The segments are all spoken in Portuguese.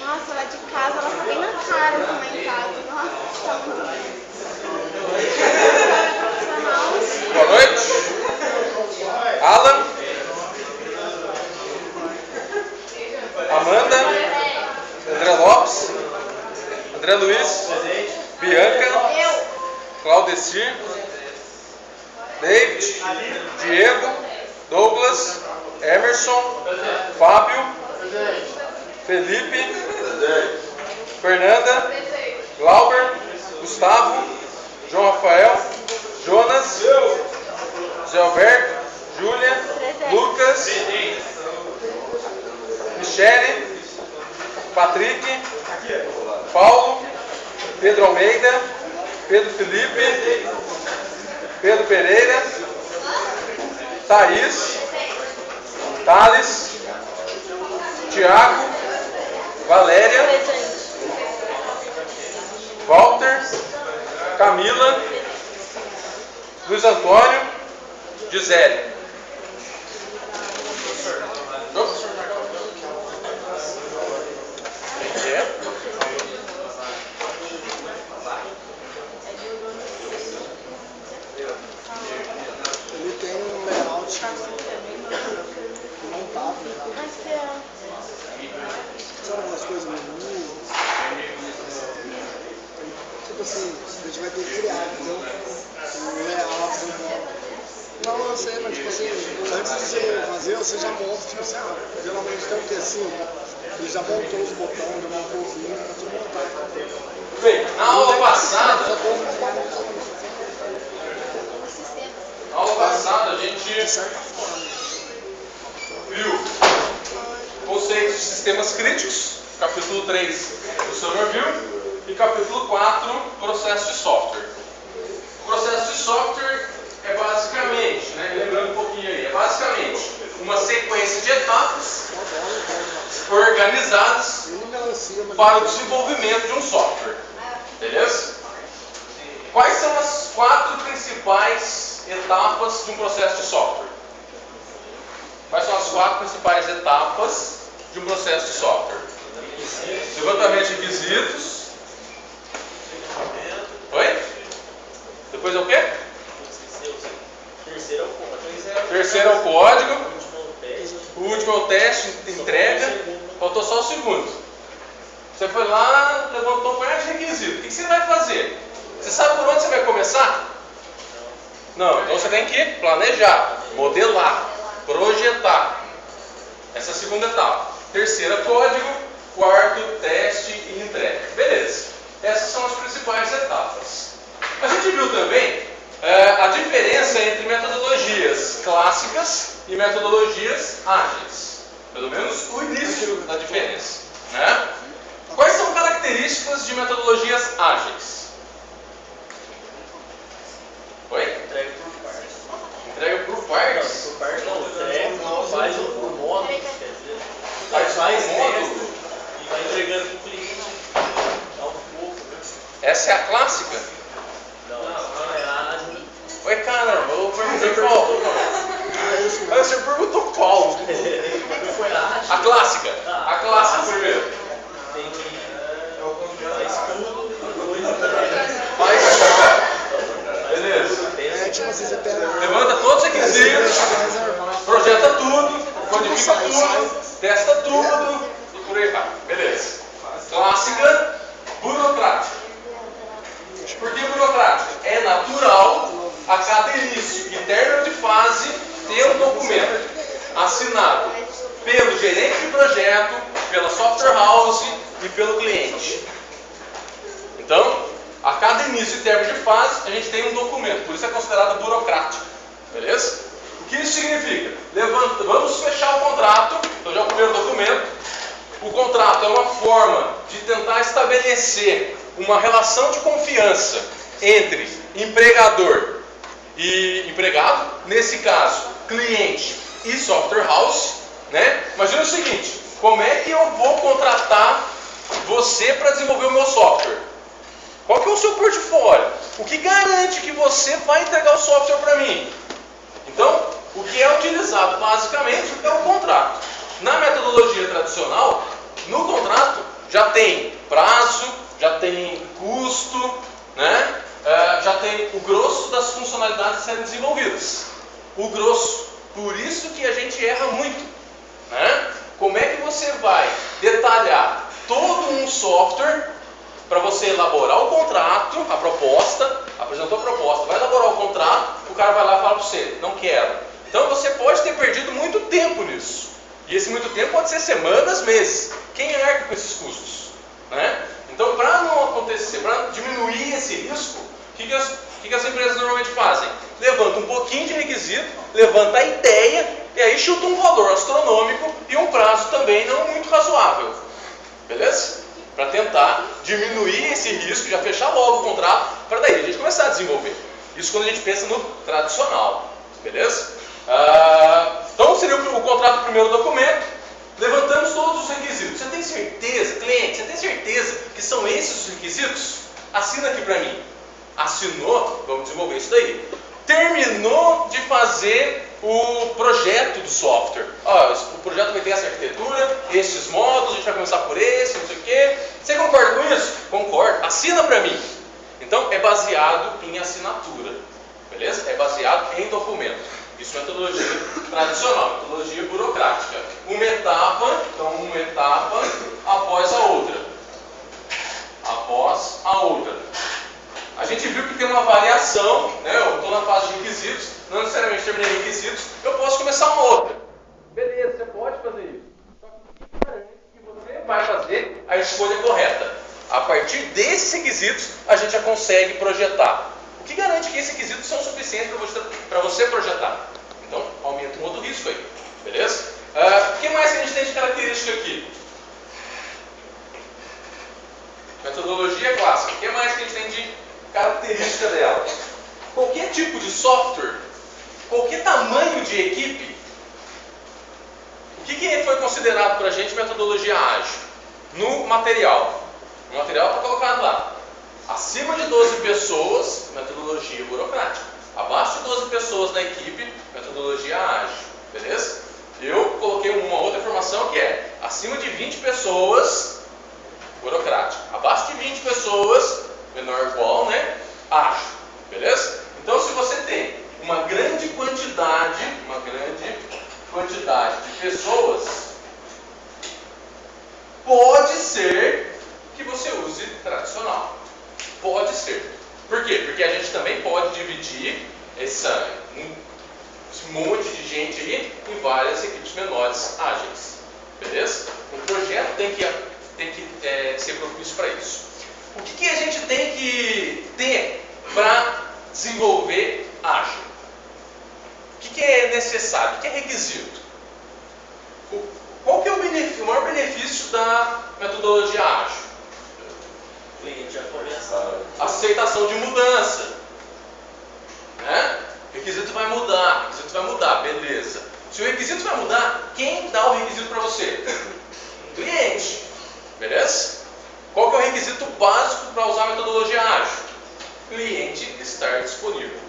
Nossa, lá de casa, ela tá bem na cara de uma em casa. Nossa, tá muito bem. Boa noite. Alan. Amanda. André Lopes. André Luiz. Bianca. Claudecir. David. Diego. Douglas. Emerson. Fábio. Felipe. Fernanda. Glauber. Gustavo. João Rafael. Jonas. Zé Alberto. Júlia. Lucas. Michele. Patrick. Paulo. Pedro Almeida. Pedro Felipe. Pedro Pereira. Thaís. Thales. Tiago. Valéria. Walter. Camila. Luiz Antônio. Gisele. Ele tem um layout montado. Sabe umas coisas no menu? Tipo assim, a gente vai ter que criar, entendeu? Um layout. Não, eu sei, mas tipo assim, antes de você fazer, você já monta, tipo assim, geralmente tem o que assim, ele já montou os botões, já montou os links, pra tudo montar. Bem, na aula passada, a gente viu conceitos de sistemas críticos, capítulo 3 do Somerville e capítulo 4, processo de software. O processo de software é basicamente, lembrando um pouquinho aí, é basicamente uma sequência de etapas organizadas para o desenvolvimento de um software. Beleza? Quais são as 4 principais etapas de um processo de software? Quais são as 4 principais etapas de um processo de software? Levantamento de requisitos. Oi? Depois é o quê? Terceiro é o código. O último é o teste, entrega. Faltou só o segundo. Você foi lá, levantou um par de requisitos. O que você vai fazer? Você sabe por onde você vai começar? Não, então você tem que planejar, modelar, projetar. Essa é a segunda etapa. Terceira, código. Quarto, teste e entrega. Beleza. Essas são as principais etapas. A gente viu também a diferença entre metodologias clássicas e metodologias ágeis. Pelo menos o início da diferença. Né? Quais são características de metodologias ágeis? Oi? Entrega por partes. Entrega por partes? Por partes não, entrega, faz por módulo, quer dizer. Faz módulo teste e vai entregando para o cliente aos poucos. Essa é a clássica? Não é ágil. Oi, caramba, eu perguntei qual. Você perguntou qual? Foi ágil. A clássica. A clássica primeiro. Tem que faz tudo, depois entrega. Beleza. É tipo assim, você pega. Levanta todos os requisitos, projeta tudo, codifica tudo, testa tudo e por aí vai. Beleza. Clássica, burocrática. Por que burocrática? É natural a cada início e término de fase ter um documento assinado pelo gerente de projeto, pela software house e pelo cliente. Então, a cada início e término de fase, a gente tem um documento, por isso é considerado burocrático. Beleza? O que isso significa? Vamos fechar o contrato, então já é o primeiro documento. O contrato é uma forma de tentar estabelecer uma relação de confiança entre empregador e empregado, nesse caso, cliente e software house, né? Imagina o seguinte, como é que eu vou contratar você para desenvolver o meu software? Qual que é o seu portfólio? O que garante que você vai entregar o software para mim? Então, o que é utilizado basicamente é o contrato. Na metodologia tradicional, no contrato já tem prazo, já tem custo, né? Já tem o grosso das funcionalidades a serem desenvolvidas. O grosso. Por isso que a gente erra muito, né? Como é que você vai detalhar todo um software para você elaborar o contrato, a proposta, apresentou a proposta, vai elaborar o contrato, o cara vai lá e fala para você, não quero. Então você pode ter perdido muito tempo nisso. E esse muito tempo pode ser semanas, meses. Quem arca com esses custos? Né? Então, para não acontecer, para diminuir esse risco, o que as empresas normalmente fazem? Levanta um pouquinho de requisito, levanta a ideia, e aí chuta um valor astronômico e um prazo também não muito razoável. Beleza? Para tentar diminuir esse risco, já fechar logo o contrato, para daí a gente começar a desenvolver. Isso quando a gente pensa no tradicional. Beleza? Então seria o contrato, o primeiro documento. Levantamos todos os requisitos. Você tem certeza, cliente, você tem certeza que são esses os requisitos? Assina aqui para mim. Assinou? Vamos desenvolver isso daí. Terminou de fazer o projeto do software. O projeto vai ter essa arquitetura, esses módulos, a gente vai começar por esse, não sei o quê. Você concorda com isso? Concordo. Assina para mim. Então é baseado em assinatura. Beleza? É baseado em documento. Isso é metodologia tradicional, metodologia burocrática. Uma etapa após a outra. Após a outra. A gente viu que tem uma variação, né? Eu estou na fase de requisitos, não necessariamente terminei requisitos, eu posso começar uma outra. Beleza, você pode fazer isso. Só que garante que você vai fazer a escolha correta. A partir desses requisitos, a gente já consegue projetar. O que garante que esses requisitos são suficientes para você projetar? Então, aumenta um outro risco aí. Beleza? O que mais que a gente tem de característica aqui? Metodologia clássica. O que mais que a gente tem de característica dela? Qualquer tipo de software, qualquer tamanho de equipe, o que foi considerado para a gente metodologia ágil? No material. No material está colocado lá. Acima de 12 pessoas, metodologia burocrática. Abaixo de 12 pessoas na equipe, metodologia ágil. Beleza? Eu coloquei uma outra informação que é acima de 20 pessoas, burocrática. Abaixo de 20 pessoas, menor ou igual, né? Ágil. Beleza? Então, se você tem uma grande quantidade de pessoas, pode ser que você use tradicional. Pode ser. Por quê? Porque a gente também pode dividir esse monte de gente aí em várias equipes menores ágeis. Beleza? O projeto tem que ser propício para isso. O que a gente tem que ter para desenvolver ágil? O que é necessário? O que é requisito? Qual que é o maior benefício da metodologia ágil? O cliente já começa. Aceitação de mudança. Né? O requisito vai mudar, beleza. Se o requisito vai mudar, quem dá o requisito para você? Cliente. Beleza? Qual que é o requisito básico para usar a metodologia ágil? Cliente estar disponível.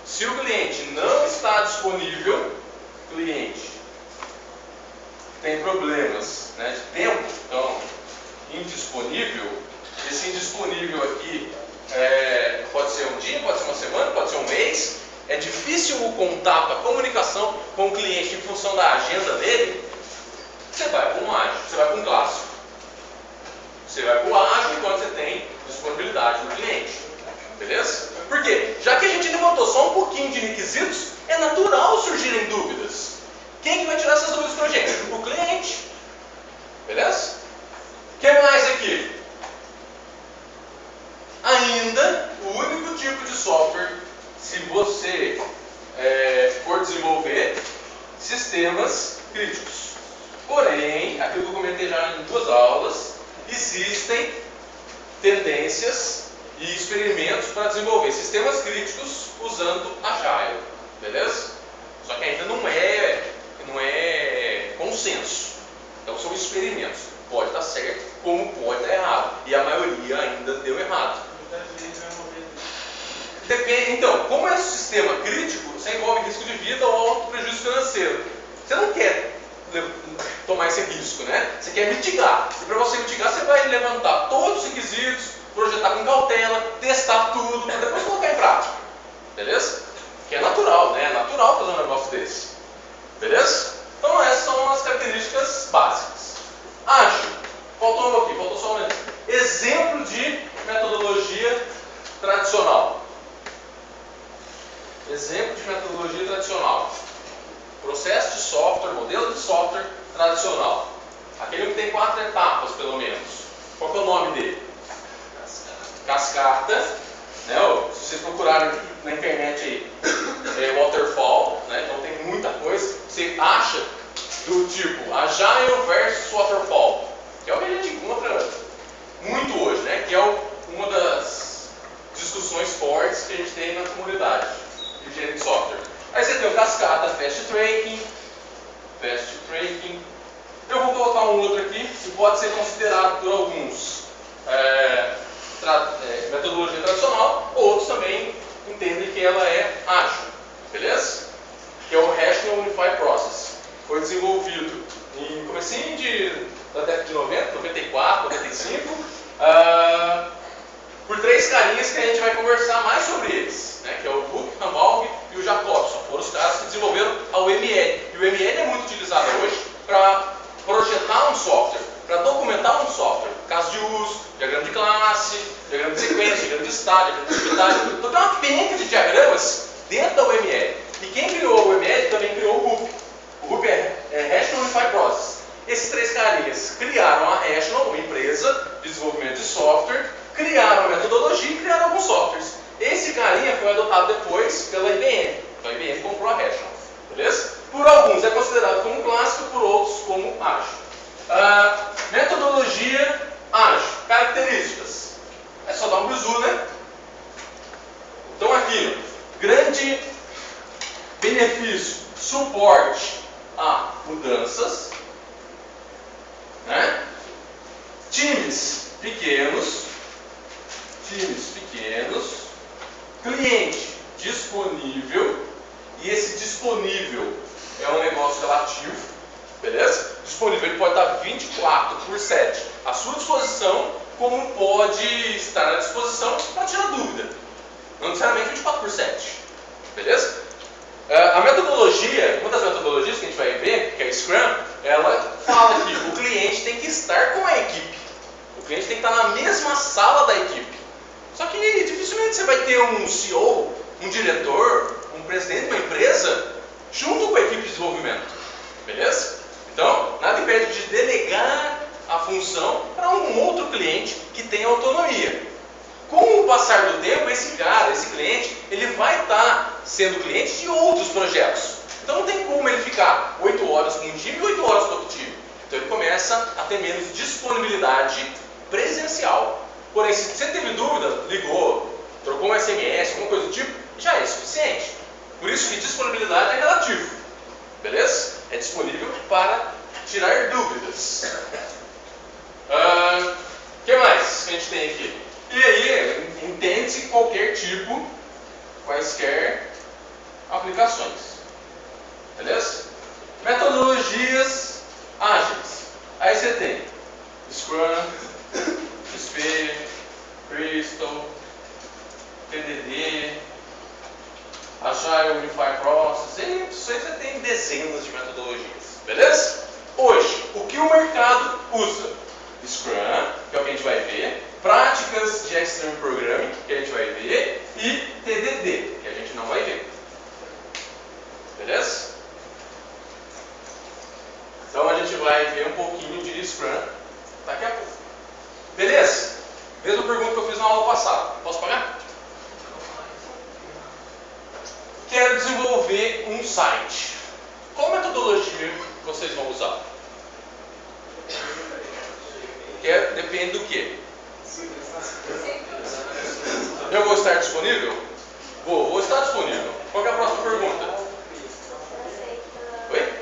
Se o cliente não está disponível, cliente tem problemas, né, de tempo, então indisponível. Esse indisponível aqui pode ser um dia, pode ser uma semana, pode ser um mês. É difícil o contato, a comunicação com o cliente em função da agenda dele. Você vai para um ágil, você vai para um clássico. Você vai para o ágil quando você tem disponibilidade do cliente. Beleza? Por quê? Já que a gente levantou só um pouquinho de requisitos, é natural surgirem dúvidas. Quem que vai tirar essas dúvidas para a gente? O cliente. Beleza? O que mais aqui? Ainda, o único tipo de software, se você for desenvolver sistemas críticos. Porém, aquilo que eu comentei já em 2 aulas, existem tendências e experimentos para desenvolver sistemas críticos usando Agile. Beleza? Só que ainda não é consenso. Então são experimentos. Pode dar certo, como pode dar errado. E a maioria ainda deu errado. Depende, então, como é um sistema crítico, você envolve risco de vida ou alto prejuízo financeiro. Você não quer tomar esse risco, né? Você quer mitigar. E para você mitigar, você vai levantar todos os requisitos, projetar com cautela, testar tudo, para depois colocar em prática. Beleza? Que é natural, né? É natural fazer um negócio desse. Beleza? Então essas são as características básicas. Ágil. Faltou um aqui, faltou só um exemplo de metodologia tradicional. Exemplo de metodologia tradicional. Processo de software, modelo de software tradicional. Aquele que tem 4 etapas, pelo menos. Qual que é o nome dele? Cascata. Né? Se vocês procurarem na internet aí, waterfall, né? Então tem muita coisa. Você acha do tipo Agile versus Waterfall, que é o que a gente encontra muito hoje, né? Que é uma das discussões fortes que a gente tem na comunidade de engenharia de software. Aí você tem o cascata, fast tracking. Eu vou colocar um outro aqui que pode ser considerado por alguns metodologia tradicional, outros também entendem que ela é ágil, beleza? Que é o Rational Unified Process. Foi desenvolvido em comecinho da década de 90, 94, 95, por 3 carinhas que a gente vai conversar mais sobre eles, né? Que é o Hook, Hamburg e o Jacobson. Foram os caras que desenvolveram a UML. E o UML é muito utilizado hoje para projetar um software, para documentar um software. Caso de uso, diagrama de classe, diagrama de sequência, diagrama de estado, diagrama de atividade. Então tem uma penca de diagramas dentro da UML. E quem criou a UML também criou o Hoop. O Hoop é Rational Unified Process. Esses 3 carinhas criaram a Rational, uma empresa de desenvolvimento de software, criaram a metodologia e criaram alguns softwares. Esse carinha foi adotado depois pela IBM. Então a IBM comprou a Rational. Beleza? Por alguns é considerado como clássico, por outros como ágil. Metodologia ágil. Características. É só dar um bizu, né? Então aqui, grande benefício, suporte a mudanças, né? Times pequenos, cliente disponível, e esse disponível é um negócio relativo, beleza? Disponível, ele pode estar 24/7 à sua disposição, como pode estar à disposição para tirar dúvida. Não necessariamente 24/7, beleza? A metodologia, uma das metodologias que a gente vai ver, que é a Scrum, ela fala que o cliente tem que estar com a equipe. O cliente tem que estar na mesma sala da equipe. Só que dificilmente você vai ter um CEO, um diretor, um presidente de uma empresa junto com a equipe de desenvolvimento. Beleza? Então, nada impede de delegar a função para um outro cliente que tenha autonomia. Com o passar do tempo, esse cliente, ele vai estar sendo cliente de outros projetos. Então não tem como ele ficar 8 horas com um time e 8 horas com outro time. Então ele começa a ter menos disponibilidade presencial. Porém, se você teve dúvida, ligou, trocou um SMS, alguma coisa do tipo, já é suficiente. Por isso que disponibilidade é relativo. Beleza? É disponível para tirar dúvidas. O que mais que a gente tem aqui? E aí, entende-se qualquer tipo, quaisquer aplicações. Beleza? Metodologias ágeis. Aí você tem Scrum, XP, Crystal, TDD, Agile Unified Process. Isso aí você tem dezenas de metodologias. Beleza? Hoje, o que o mercado usa? Scrum, que é o que a gente vai ver, práticas de Extreme Programming, que a gente vai ver, e TDD, que a gente não vai ver. Beleza? Então a gente vai ver um pouquinho de Scrum daqui a pouco. Beleza? Mesma pergunta que eu fiz na aula passada. Posso pagar? Quero desenvolver um site. Qual metodologia vocês vão usar? Depende do quê? Eu vou estar disponível? Vou estar disponível. Qual é a próxima pergunta? Oi?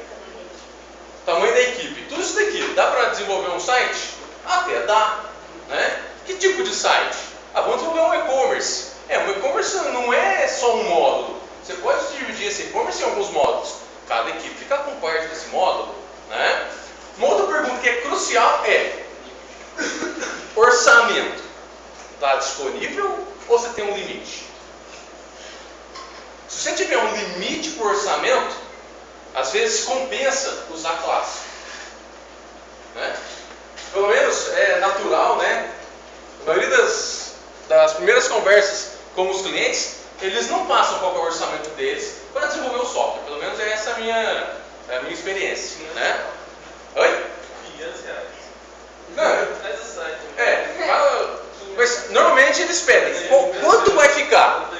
Tamanho da equipe. Tudo isso daqui, dá para desenvolver um site? Até dá. Né? Que tipo de site? Vamos desenvolver um e-commerce. Um e-commerce não é só um módulo. Você pode dividir esse e-commerce em alguns módulos. Cada equipe fica com parte desse módulo. Né? Uma outra pergunta que é crucial é: orçamento está disponível ou você tem um limite? Se você tiver um limite para o orçamento, às vezes compensa usar clássico. Né? Pelo menos é natural, né? A maioria das primeiras conversas com os clientes, eles não passam qual é o orçamento deles para desenvolver o software. Pelo menos essa é a minha experiência. Né? Oi? 500 reais. Não. Faz o site. Mas normalmente eles pedem. Quanto vai ficar?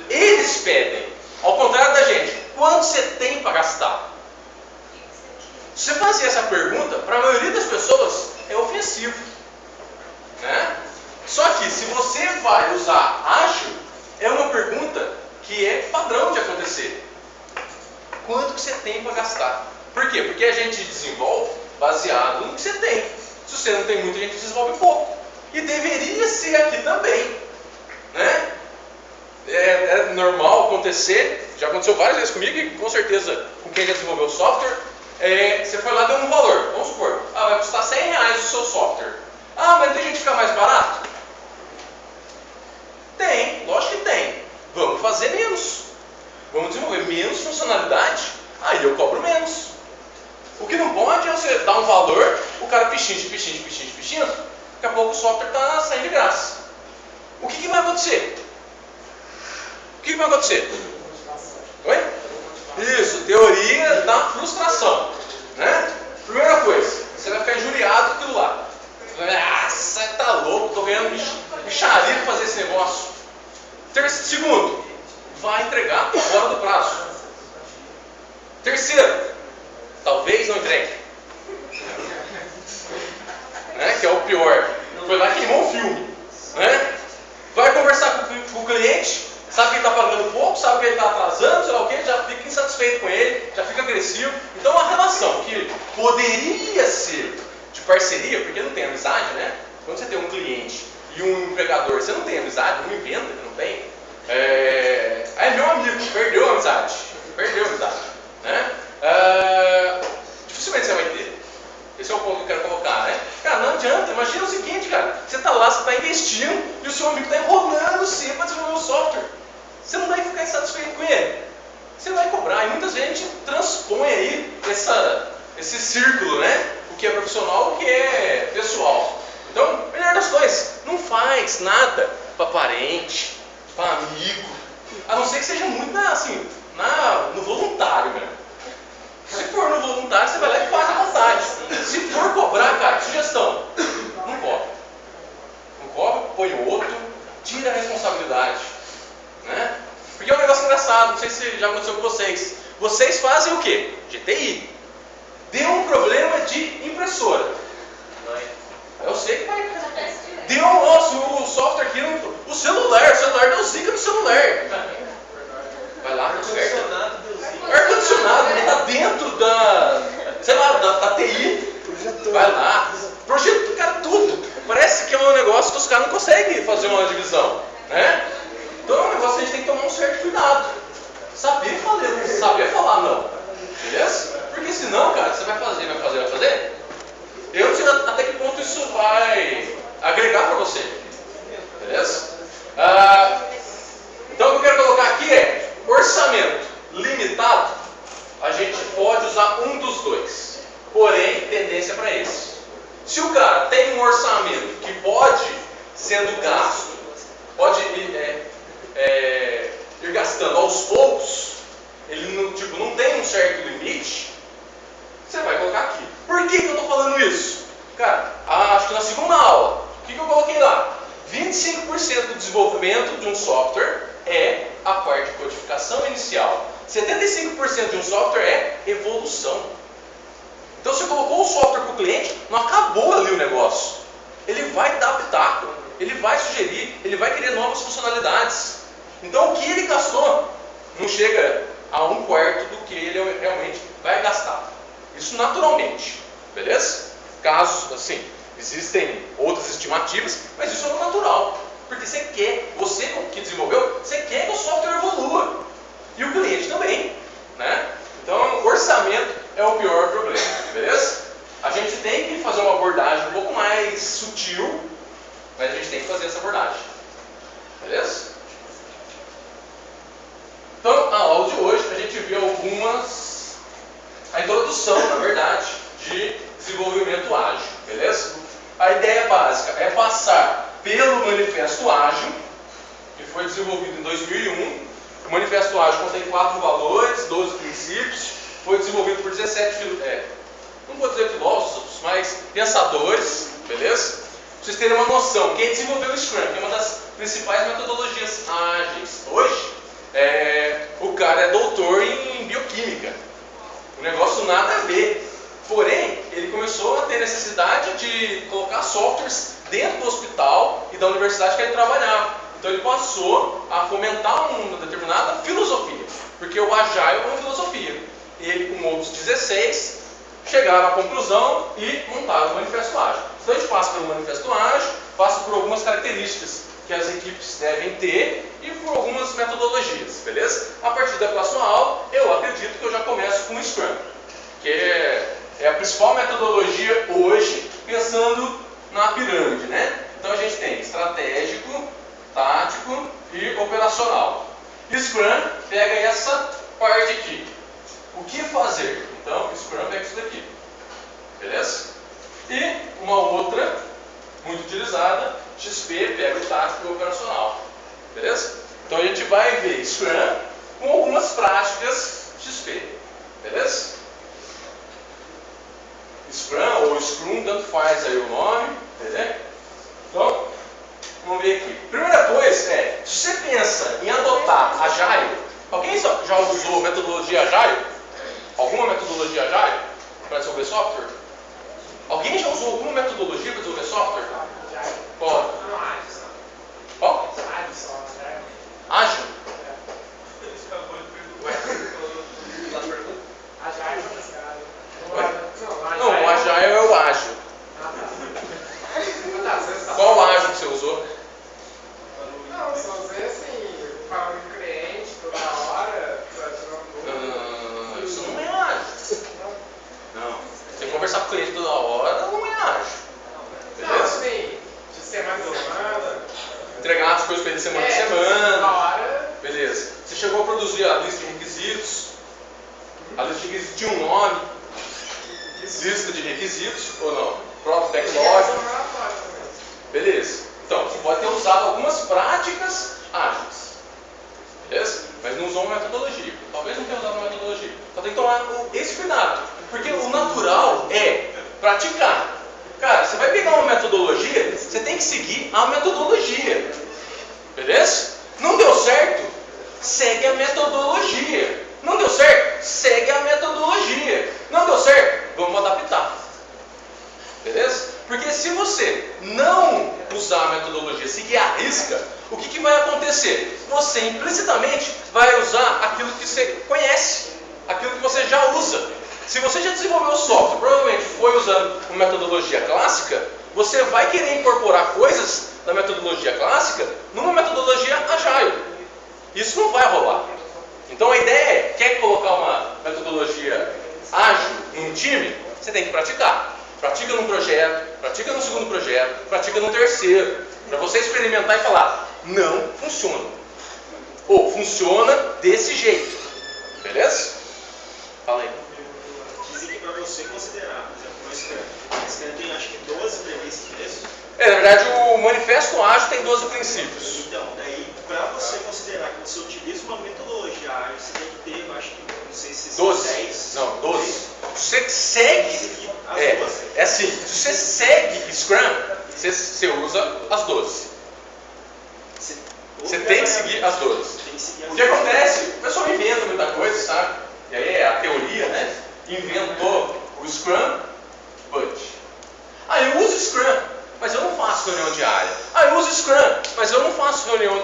Eles pedem. Ao contrário da gente. Quanto você tem para gastar? Se você fazer essa pergunta, para a maioria das pessoas é ofensivo. Né? Só que se você vai usar ágil, é uma pergunta que é padrão de acontecer. Quanto que você tem para gastar? Por quê? Porque a gente desenvolve baseado no que você tem. Se você não tem muito, a gente desenvolve pouco. E deveria ser aqui também. Né? É normal acontecer, já aconteceu várias vezes comigo e com certeza com quem já desenvolveu software. Você foi lá e deu um valor, vamos supor, vai custar 100 reais o seu software. Mas tem gente que fica mais barato? Tem, lógico que tem. Vamos fazer menos. Vamos desenvolver menos funcionalidade, aí eu cobro menos. O que não pode é você dar um valor, o cara pichincha, daqui a pouco o software está saindo de graça. O que vai acontecer? Oi? Isso, teoria da frustração. Né? Primeira coisa, você vai ficar injuriado com aquilo lá. Você tá louco, estou ganhando micharia para fazer esse negócio. Segundo, vai entregar fora do prazo. Terceiro, talvez não entregue. Né? Que é o pior. Foi lá e queimou o filme. Né? Vai conversar com o cliente, sabe que ele está pagando pouco, sabe que ele está atrasando, sei lá o que, já fica insatisfeito com ele, já fica agressivo. Então a relação que poderia ser de parceria, porque não tem amizade, né? Quando você tem um cliente e um empregador, você não tem amizade, não inventa que não tem. Meu amigo, perdeu a amizade. Né? Dificilmente você vai ter. Esse é o ponto que eu quero colocar, né? Cara, não adianta. Imagina o seguinte, cara. Você está lá, você está investindo e o seu amigo está enrolando você para desenvolver o software. Você não vai ficar insatisfeito com ele. Você vai cobrar. E muitas vezes a gente transpõe aí esse círculo, né? O que é profissional, o que é pessoal. Então, melhor das coisas, não faz nada para parente, para amigo. A não ser que seja muito no voluntário, mesmo. Se for no voluntário, você vai lá e faz à vontade. Se for cobrar, cara, sugestão, não cobra. Não cobra, põe o outro, tira a responsabilidade. Né? Porque é um negócio engraçado, não sei se já aconteceu com vocês. Vocês fazem o quê? GTI. Deu um problema de impressora. Eu sei que vai. Deu o software aqui, o celular deu zica no celular. Vai lá, o ar-condicionado, ele está dentro da TI. Vai lá, projeto, cara, tudo. Parece que é um negócio que os caras não conseguem fazer uma divisão. Né? Então é um negócio que a gente tem que tomar um certo cuidado. Saber falar não. Beleza? Porque senão, cara, você vai fazer. Eu não sei até que ponto isso vai agregar para você. Beleza? Então o que eu quero colocar aqui é orçamento limitado. A gente pode usar um dos dois. Porém, tendência para esse. Se o cara tem um orçamento que pode, sendo gasto, pode ir gastando aos poucos, ele não tem um certo limite, você vai colocar aqui. Por que eu estou falando isso? Cara, acho que na segunda aula, o que eu coloquei lá? 25% do desenvolvimento de um software é a parte de codificação inicial. 75% de um software é evolução. Então você colocou o software para o cliente, não acabou ali o negócio. Ele vai dar pitaco, ele vai sugerir, ele vai querer novas funcionalidades. Então o que ele gastou não chega a 1/4 do que ele realmente vai gastar. Isso naturalmente, beleza? Casos assim. Existem outras estimativas, mas isso é o natural. Porque você que desenvolveu, você quer que o software evolua. E o cliente também, né? Então, o orçamento é o pior problema, beleza? A gente tem que fazer uma abordagem um pouco mais sutil, mas a gente tem que fazer essa abordagem, beleza? Então, na aula de hoje, a gente viu a introdução, na verdade, de desenvolvimento ágil, beleza? A ideia básica é passar pelo Manifesto Ágil, que foi desenvolvido em 2001. O Manifesto Ágil contém 4 valores, 12 princípios, foi desenvolvido por 17 não vou dizer filósofos, mas pensadores, beleza? Pra vocês terem uma noção, quem desenvolveu o Scrum, que é uma das principais metodologias ágeis hoje, o cara é doutor em bioquímica. O negócio nada a ver. Porém, ele começou a ter necessidade de colocar softwares dentro do hospital e da universidade que ele trabalhava. Então ele passou a fomentar uma determinada filosofia, porque o Agile é uma filosofia. Ele, com outros 16, chegaram à conclusão e montaram o Manifesto Ágil. Então a gente passa pelo Manifesto Ágil, passa por algumas características que as equipes devem ter e por algumas metodologias, beleza? A partir da próxima aula, eu acredito que eu já começo com o Scrum, que é a principal metodologia hoje, pensando na pirâmide, né? Então a gente tem estratégico, tático e operacional. E Scrum pega essa parte aqui. O que fazer? Então, o Scrum pega isso daqui. Beleza? E uma outra, muito utilizada, XP pega o tático e o operacional. Beleza? Então a gente vai ver Scrum com algumas práticas XP. Beleza? Scrum ou Scrum, tanto faz aí o nome. Beleza? Então, vamos ver aqui. Primeira coisa se você pensa em adotar Agile, alguém já usou metodologia Agile? Alguma metodologia Agile para desenvolver software? Alguém já usou alguma metodologia para desenvolver software? Qual? Qual? Ágil? Não, o Agile é o ágil. Qual ágil que você usou? Não, só usei assim, falando com o cliente toda hora, Não, isso não é ágil. Não. Você conversar com o cliente toda hora não é ágil. Não, assim, de semana em semana. Entregar as coisas para ele semana em Toda semana. hora. Beleza. Você chegou a produzir a lista de requisitos. A lista de requisitos tinha um nome. Lista de requisitos ou não? Próprio backlog. Beleza. Então, você pode ter usado algumas práticas ágeis. Beleza? Mas não usou uma metodologia. Talvez não tenha usado uma metodologia. Então tem que tomar esse cuidado. Porque o natural é praticar. Cara, você vai pegar uma metodologia, você tem que seguir a metodologia. Beleza? Não deu certo? Segue a metodologia. Não deu certo? Segue a metodologia. Não deu certo? Vamos adaptar. Beleza? Porque se você não usar a metodologia, seguir a risca, o que vai acontecer? Você implicitamente vai usar aquilo que você conhece, aquilo que você já usa. Se você já desenvolveu o software, provavelmente foi usando uma metodologia clássica, você vai querer incorporar coisas da metodologia clássica numa metodologia agile. Isso não vai rolar. Então a ideia é, quer colocar uma metodologia ágil num time, você tem que praticar. Pratica num projeto, pratica no segundo projeto, pratica no terceiro, para você experimentar e falar, não funciona. Ou funciona desse jeito. Beleza? Fala aí. Dizem que para você considerar, por exemplo, o Scrum tem acho que 12 premissas mesmo. Na verdade o Manifesto Ágil tem 12 princípios. Então, daí, para você considerar que você utiliza uma metodologia ágil, você tem que ter, eu acho que, não sei se são 12. 10. Não, 12. Você segue. É assim, se você segue Scrum, você usa as 12. Você tem que seguir as 12. O que acontece? O pessoal inventa muita coisa, sabe? E aí é a teoria, né? Inventou o Scrum Buddy. Eu uso Scrum, mas eu não faço reunião diária. Eu uso Scrum, mas eu não faço reunião.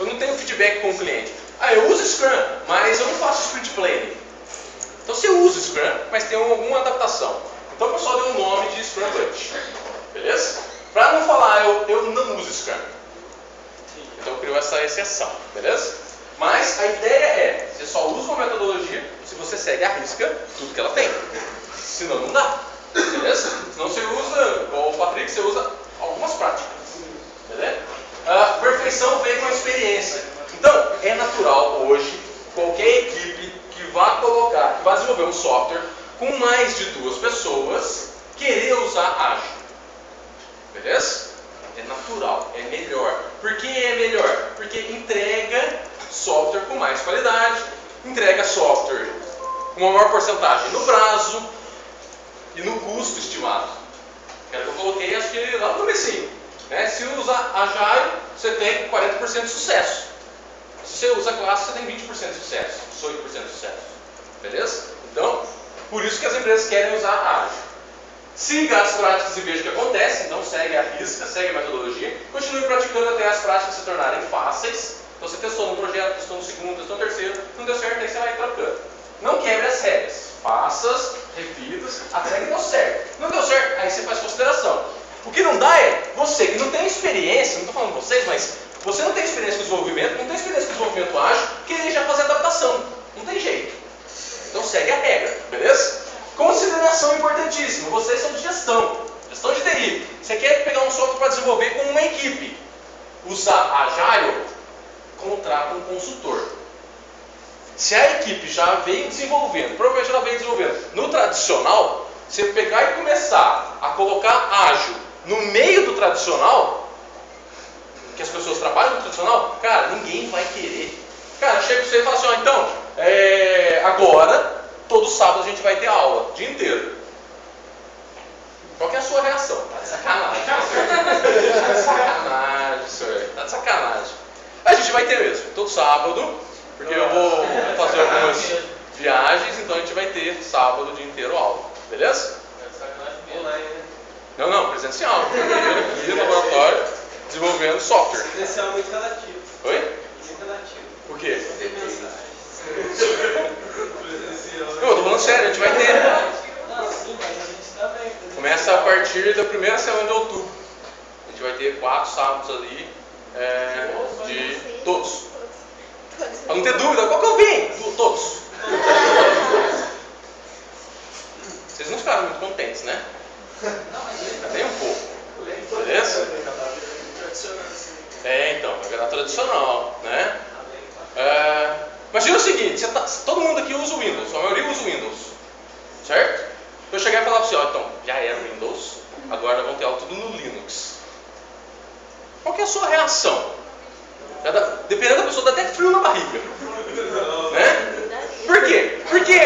Eu não tenho feedback com o cliente. Eu uso Scrum, mas eu não faço sprint planning. Então você usa Scrum, mas tem alguma adaptação. Então o pessoal deu o nome de Scrum Bunch. Beleza? Para não falar, eu não uso Scrum. Então criou essa exceção. Beleza? Mas a ideia é, você só usa uma metodologia se você segue à risca tudo que ela tem. Senão não dá. Beleza? Senão você usa, igual o Patrick, você usa algumas práticas. Beleza? A perfeição vem com a experiência. Então, é natural hoje, qualquer equipe que vá desenvolver um software com mais de 2 pessoas, querer usar ágil. Beleza? É natural, é melhor. Por que é melhor? Porque entrega software com mais qualidade, entrega software com uma maior porcentagem no prazo e no custo estimado. Que era o que eu coloquei, acho que lá no comecinho. Né? Se usa Agile, você tem 40% de sucesso. Se você usa classe, você tem 20% de sucesso, 18% de sucesso. Beleza? Então, por isso que as empresas querem usar Agile. Siga as práticas e veja o que acontece. Então, segue a risca, segue a metodologia. Continue praticando até as práticas se tornarem fáceis. Então, você testou no projeto, testou no segundo, testou no terceiro. Não deu certo, aí você vai trocando. Não quebre as regras. Faça, repita, até que deu certo. Não deu certo, aí você faz consideração. O que não dá é você que não tem experiência, não estou falando vocês, mas você não tem experiência com desenvolvimento, não tem experiência com desenvolvimento ágil, querer já fazer adaptação. Não tem jeito. Então segue a regra, beleza? Consideração importantíssima, vocês são de gestão de TI. Você quer pegar um software para desenvolver com uma equipe, usar Agile, contrata um consultor. Se a equipe já veio desenvolvendo, provavelmente ela veio desenvolvendo no tradicional, você pegar e começar a colocar ágil no meio do tradicional, que as pessoas trabalham no tradicional, cara, ninguém vai querer. Cara, chega pra você e fala assim, ó, então, agora, todo sábado a gente vai ter aula, o dia inteiro. Qual que é a sua reação? Tá de sacanagem. Tá de sacanagem, senhor. Tá de sacanagem. A gente vai ter mesmo, todo sábado, porque eu vou fazer algumas viagens, então a gente vai ter sábado o dia inteiro aula. Beleza? Online, né? Não, presencial. Aqui no laboratório, desenvolvendo software. Presencial é muito relativo. Oi? Muito relativo. Por quê? Não tem mensagem. Não, eu tô falando sério, a gente vai ter. Não, sim, mas a gente tá bem. Começa a partir da primeira semana de outubro. A gente vai ter 4 sábados ali, de todos. Pra não ter dúvida, qual que eu vim? Todos. Vocês não ficaram muito contentes, né? Nem um pouco. Beleza? Então, vai virar tradicional, né? Imagina o seguinte, todo mundo aqui usa o Windows, a maioria usa o Windows, certo? Eu chegar e falar para você, ó, então, já era o Windows, agora nós vamos ter aula tudo no Linux. Qual que é a sua reação? Dependendo da pessoa, dá até frio na barriga. Né? Por quê? Porque,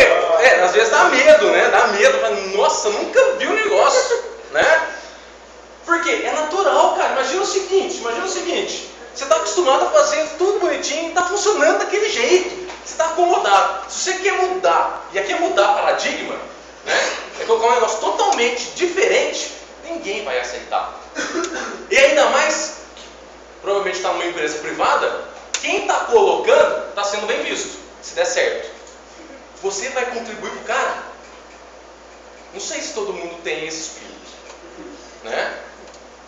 às vezes dá medo, né? Dá medo, nossa, nunca vi um negócio, né? Porque é natural, cara. Imagina o seguinte, você está acostumado a fazer tudo bonitinho e está funcionando daquele jeito. Você está acomodado. Se você quer mudar, e aqui é mudar paradigma, né? É colocar um negócio totalmente diferente, ninguém vai aceitar. E ainda mais, provavelmente está numa empresa privada, quem está colocando está sendo bem visto, se der certo. Você vai contribuir para o cara? Não sei se todo mundo tem esse espírito, né?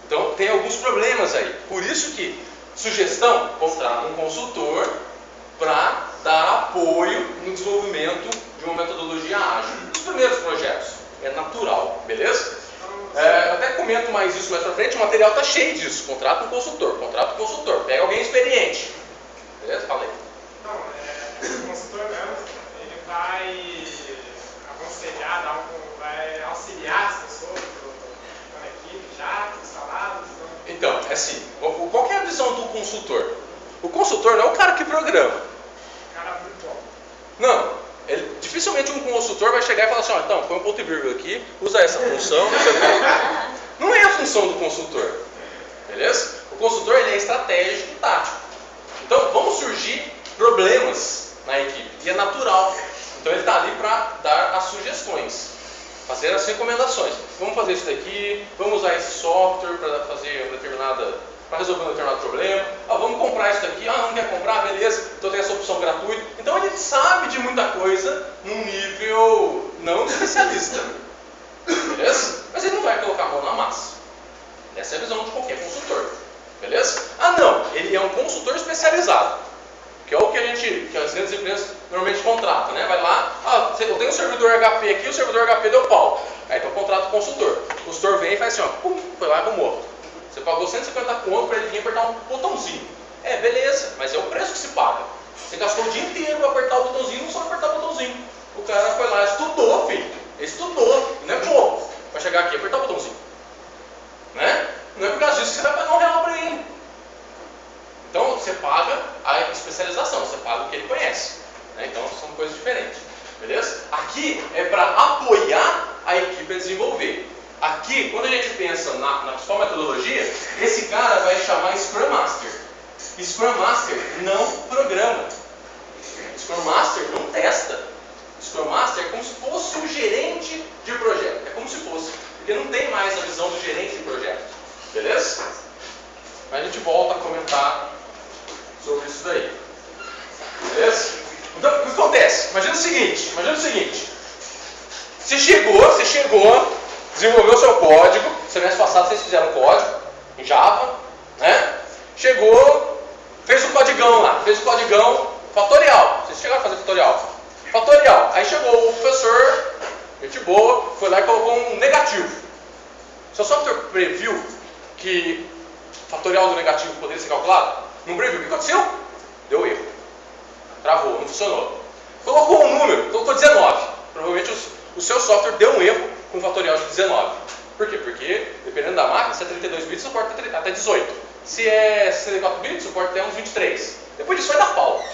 Então tem alguns problemas aí. Por isso que, sugestão, contrata um consultor para dar apoio no desenvolvimento de uma metodologia ágil. Nos primeiros projetos, é natural, beleza? Eu até comento mais isso mais pra frente, o material está cheio disso. Contrata um consultor, pega alguém experiente. Beleza? Fala aí. Não, o consultor mesmo, ele vai aconselhar, vai auxiliar as pessoas na equipe já, instaladas. Então, é assim, qual que é a visão do consultor? O consultor não é o cara que programa. O cara é muito bom. Não, dificilmente um consultor vai chegar e falar assim, ó, então, põe um ponto e vírgula aqui, usa essa função, não sei o quê. Não é a função do consultor, beleza? O consultor ele é estratégico e tático. Então, vão surgir problemas na equipe, e é natural. Então, ele está ali para dar as sugestões, fazer as recomendações. Vamos fazer isso daqui, vamos usar esse software para resolver um determinado problema. Vamos comprar isso daqui, não quer comprar, beleza, então tem essa opção gratuita. Então ele sabe de muita coisa num nível não de especialista. consultor especializado, que é o que as grandes empresas normalmente contratam, né? Vai lá, eu tenho um servidor HP aqui, o servidor HP deu pau. Aí então contrata o consultor. O consultor vem e faz assim, ó, pum, foi lá e arrumou. Você pagou 150 conto para ele vir apertar um botãozinho. Beleza, mas é o preço que se paga. Você gastou o dia inteiro para apertar o botãozinho, não só apertar o botãozinho. O cara foi lá, estudou, filho. Ele estudou, não é pouco. Vai chegar aqui e apertar o botãozinho. Né? Não é por causa disso que você vai pagar R$1 para ele. Então você paga a especialização, você paga o que ele conhece. Né? Então são coisas diferentes. Beleza? Aqui é para apoiar a equipe a desenvolver. Aqui, quando a gente pensa na sua metodologia, esse cara vai chamar Scrum Master. Scrum Master não programa. Scrum Master não testa. Scrum Master é como se fosse um gerente de projeto. É como se fosse. Porque não tem mais a visão do gerente de projeto. Beleza? Mas a gente volta a comentar sobre isso daí. Beleza? Então, o que acontece? Imagina o seguinte. Você chegou, desenvolveu o seu código. Semestre passado vocês fizeram código em Java, né? Chegou, fez o códigão lá, fatorial. Vocês chegaram a fazer fatorial. Aí chegou o professor, gente boa, foi lá e colocou um negativo. Seu software previu que fatorial do negativo poderia ser calculado? Não previu. O que aconteceu? Deu erro. Travou, não funcionou. Colocou um número, colocou 19. Provavelmente o seu software deu um erro com um fatorial de 19. Por quê? Porque, dependendo da máquina, se é 32 bits, suporta até 18. Se é 64 bits, suporta até uns 23. Depois disso vai dar pau.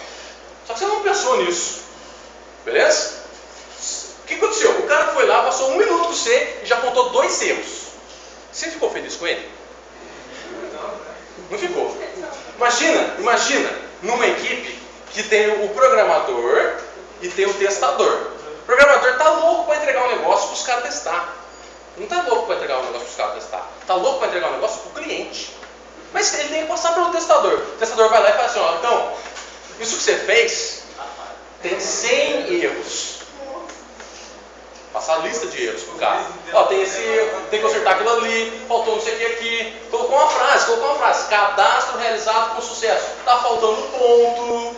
Só que você não pensou nisso. Beleza? O que aconteceu? O cara foi lá, passou 1 minuto com você e já apontou 2 erros. Você ficou feliz com ele? Não ficou. Imagina numa equipe que tem o programador e tem o testador. O programador está louco para entregar um negócio para os caras testar. Não está louco para entregar um negócio para os caras testar. Está louco para entregar um negócio para o cliente. Mas ele tem que passar pelo testador. O testador vai lá e fala assim, então, isso que você fez tem 100 erros. Passar a lista de erros pro cara. Tem esse erro, tem que consertar aquilo ali, faltou não sei o que aqui. Colocou uma frase, cadastro realizado com sucesso. Tá faltando ponto.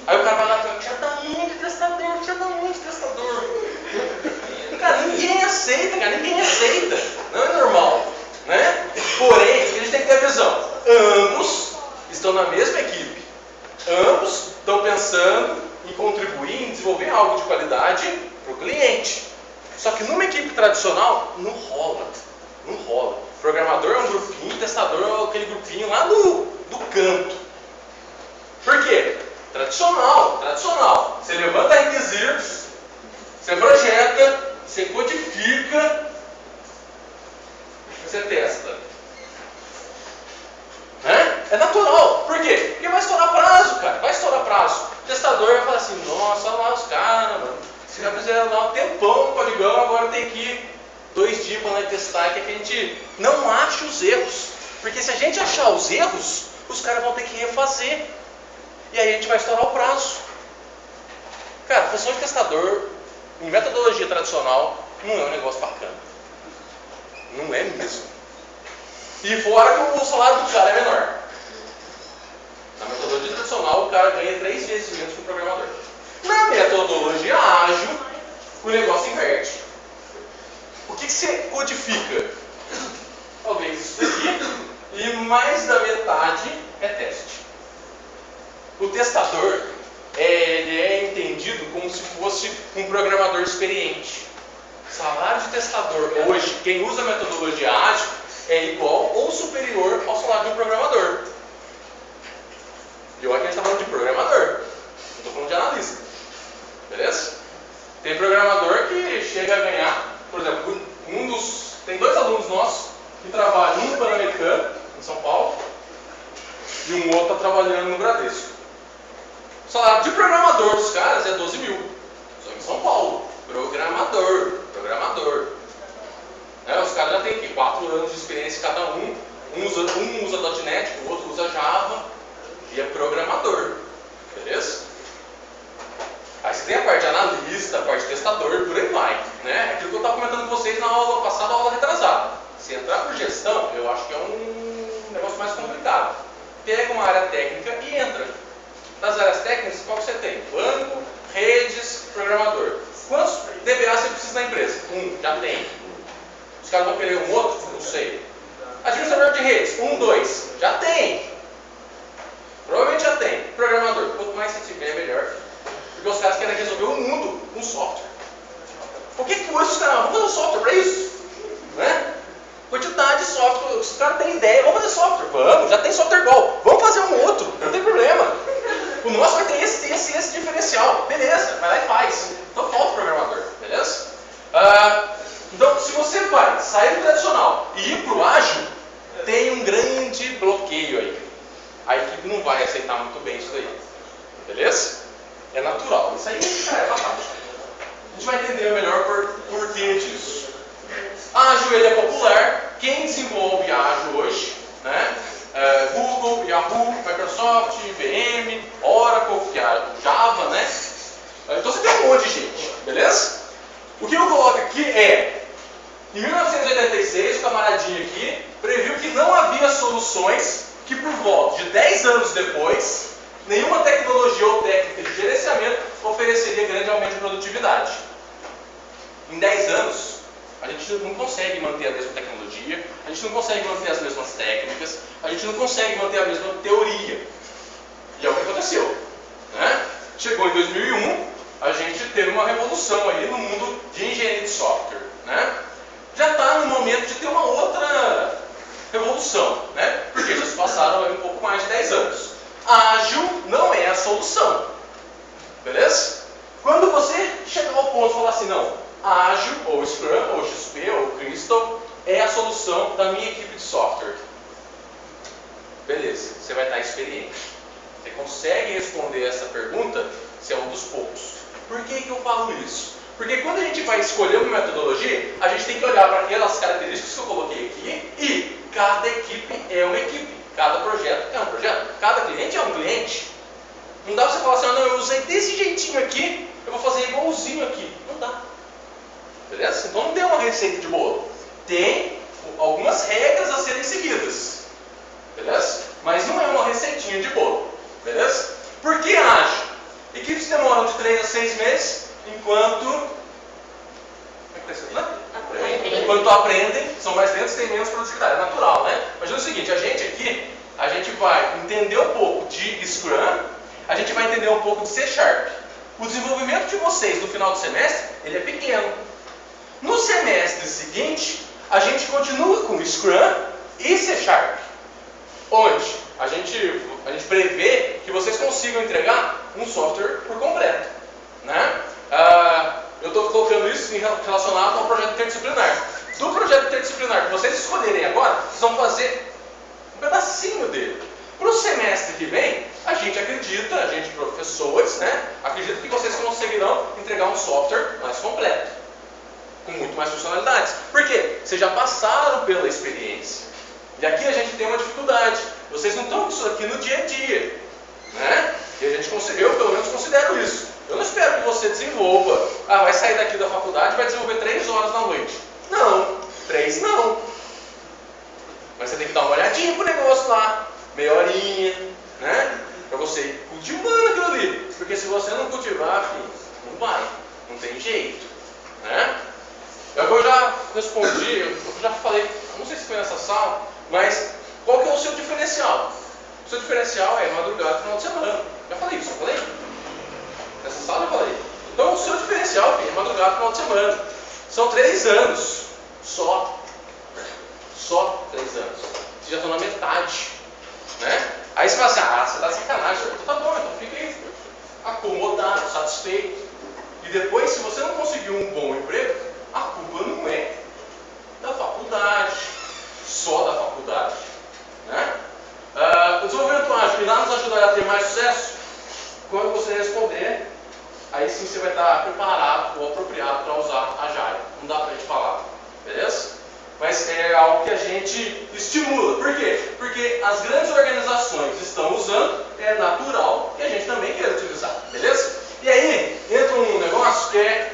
Aí o cara vai lá e fala, já dá muito testador. Cara, ninguém aceita. Não é normal, né? Porém, a gente tem que ter a visão. Ambos estão na mesma equipe. Ambos estão pensando em contribuir, em desenvolver algo de qualidade para o cliente. Só que numa equipe tradicional, não rola. Programador é um grupinho, testador é aquele grupinho lá do canto. Por quê? Tradicional. Você levanta requisitos, você projeta, você codifica, você testa. É natural. Por quê? Porque vai estourar prazo, O testador vai falar assim, nossa, olha lá os caras, mano. Os caras fizeram lá um tempão no codigão, agora tem que ir 2 dias para nós testar, que a gente não acha os erros. Porque se a gente achar os erros, os caras vão ter que refazer. E aí a gente vai estourar o prazo. Cara, a função de testador, em metodologia tradicional, não é um negócio bacana. Não é mesmo. E fora que o salário do cara é menor. Na metodologia tradicional, o cara ganha 3 vezes menos que o programador. Na metodologia ágil, o negócio inverte. O que você codifica? Talvez isso daqui, e mais da metade é teste. O testador, ele é entendido como se fosse um programador experiente. O salário de testador hoje, quem usa a metodologia ágil, é igual ou superior ao salário de um programador. E olha que a gente está falando de programador, não estou falando de analista. Beleza? Tem programador que chega a ganhar, por exemplo, tem 2 alunos nossos que trabalham, um no Pan-Americano, em São Paulo, e um outro está trabalhando no Bradesco. O salário de programador dos caras é 12 mil. Só em São Paulo. Programador. Os caras já têm aqui 4 anos de experiência cada um. Um usa .NET, o outro usa Java. E é programador. Beleza? Aí você tem a parte de analista, a parte de testador, por aí vai. Né? Aquilo que eu estava comentando com vocês na aula passada, na aula retrasada. Se entrar por gestão, eu acho que é um negócio mais complicado. pega uma área técnica e entra. Das áreas técnicas, qual que você tem? Banco, redes, programador. Quantos DBA você precisa na empresa? Já tem. Os caras vão querer um outro? Não sei. Administrador de redes, 2, já tem. Provavelmente já tem. Programador, quanto mais você tiver, melhor. Porque os caras querem resolver o mundo com software. Por que hoje os caras vão fazer um software para isso? Né? Quantidade de software, os caras têm ideia, vamos fazer software. Vamos, já tem software igual. Vamos fazer um outro, não tem problema. O nosso vai ter esse diferencial. Beleza, vai lá e faz. Então falta o programador, beleza? Então, se você vai sair do tradicional e ir para o ágil, tem um grande bloqueio aí. A equipe não vai aceitar muito bem isso daí. Beleza? É natural. Isso aí, cara, é batata. A gente vai entender melhor por que disso. Ágil ele é popular. Quem desenvolve ágil hoje, né? Google, Yahoo, Microsoft, IBM, Oracle, Java, né? Então você tem um monte de gente, beleza? O que eu coloco aqui é, em 1986, o camaradinho aqui previu que não havia soluções que por volta de 10 anos depois, nenhuma tecnologia ou técnica de gerenciamento ofereceria grande aumento de produtividade. Em 10 anos, a gente não consegue manter a mesma tecnologia, a gente não consegue manter as mesmas técnicas, a gente não consegue manter a mesma teoria. E é o que aconteceu, né? Chegou em 2001, a gente teve uma revolução aí no mundo de engenharia de software, né? Já está no momento de ter uma outra revolução, né? Porque já se passaram aí um pouco mais de 10 anos. Ágil não é a solução, beleza? Quando você chegar ao ponto de falar assim, não, Ágil, ou Scrum, ou XP, ou Crystal, é a solução da minha equipe de software. Beleza, você vai estar experiente. Você consegue responder essa pergunta, você é um dos poucos. Por que eu falo isso? Porque quando a gente vai escolher uma metodologia, a gente tem que olhar para aquelas características que eu coloquei aqui e cada equipe é uma equipe, cada projeto é um projeto, cada cliente é um cliente. Não dá para você falar assim, não, eu usei desse jeitinho aqui, eu vou fazer igualzinho aqui. Não dá. Beleza? Então não tem uma receita de bolo. Tem algumas regras a serem seguidas. Beleza? Mas não é uma receitinha de bolo. Beleza? Por que ágil? Equipes demoram de 3 a 6 meses, enquanto aprendem, são mais lentos e têm menos produtividade. É natural, né? Imagina o seguinte, a gente aqui, a gente vai entender um pouco de Scrum, a gente vai entender um pouco de C#. O desenvolvimento de vocês no final do semestre, ele é pequeno. No semestre seguinte, a gente continua com Scrum e C#. Onde a gente prevê que vocês consigam entregar um software por completo, né? Eu estou colocando isso relacionado ao projeto interdisciplinar. Do projeto interdisciplinar que vocês escolherem agora, vocês vão fazer um pedacinho dele. Para o semestre que vem, a gente acredita, a gente professores, né? Acredita que vocês conseguirão entregar um software mais completo, com muito mais funcionalidades. Por quê? Vocês já passaram pela experiência. E aqui a gente tem uma dificuldade. Vocês não estão com isso aqui no dia a dia, né? E a gente, eu pelo menos considero isso. Eu não espero que você desenvolva, vai sair daqui da faculdade e vai desenvolver 3 horas na noite. Não, 3 não. Mas você tem que dar uma olhadinha pro negócio lá, meia horinha, né? Pra você ir cultivando aquilo ali. Porque se você não cultivar, filho, não vai, não tem jeito, né? Eu já respondi, eu já falei, não sei se foi nessa sala, mas qual que é o seu diferencial? O seu diferencial é madrugada no final de semana. Já falei isso, já falei? Nessa sala eu falei. Então o seu diferencial é madrugada no final de semana. São 3 anos. Só 3 anos. Vocês já estão na metade, né? Aí você fala assim, você tá de sacanagem. Tá bom, então fica aí acomodado, satisfeito. E depois, se você não conseguiu um bom emprego, a culpa não é da faculdade, só da faculdade, né? O desenvolvimento ágil irá nos ajudar a ter mais sucesso? Quando você responder, aí sim você vai estar preparado ou apropriado para usar Agile. Não dá para a gente falar, beleza? Mas é algo que a gente estimula. Por quê? Porque as grandes organizações estão usando, é natural que a gente também queira utilizar, beleza? E aí entra um negócio que é,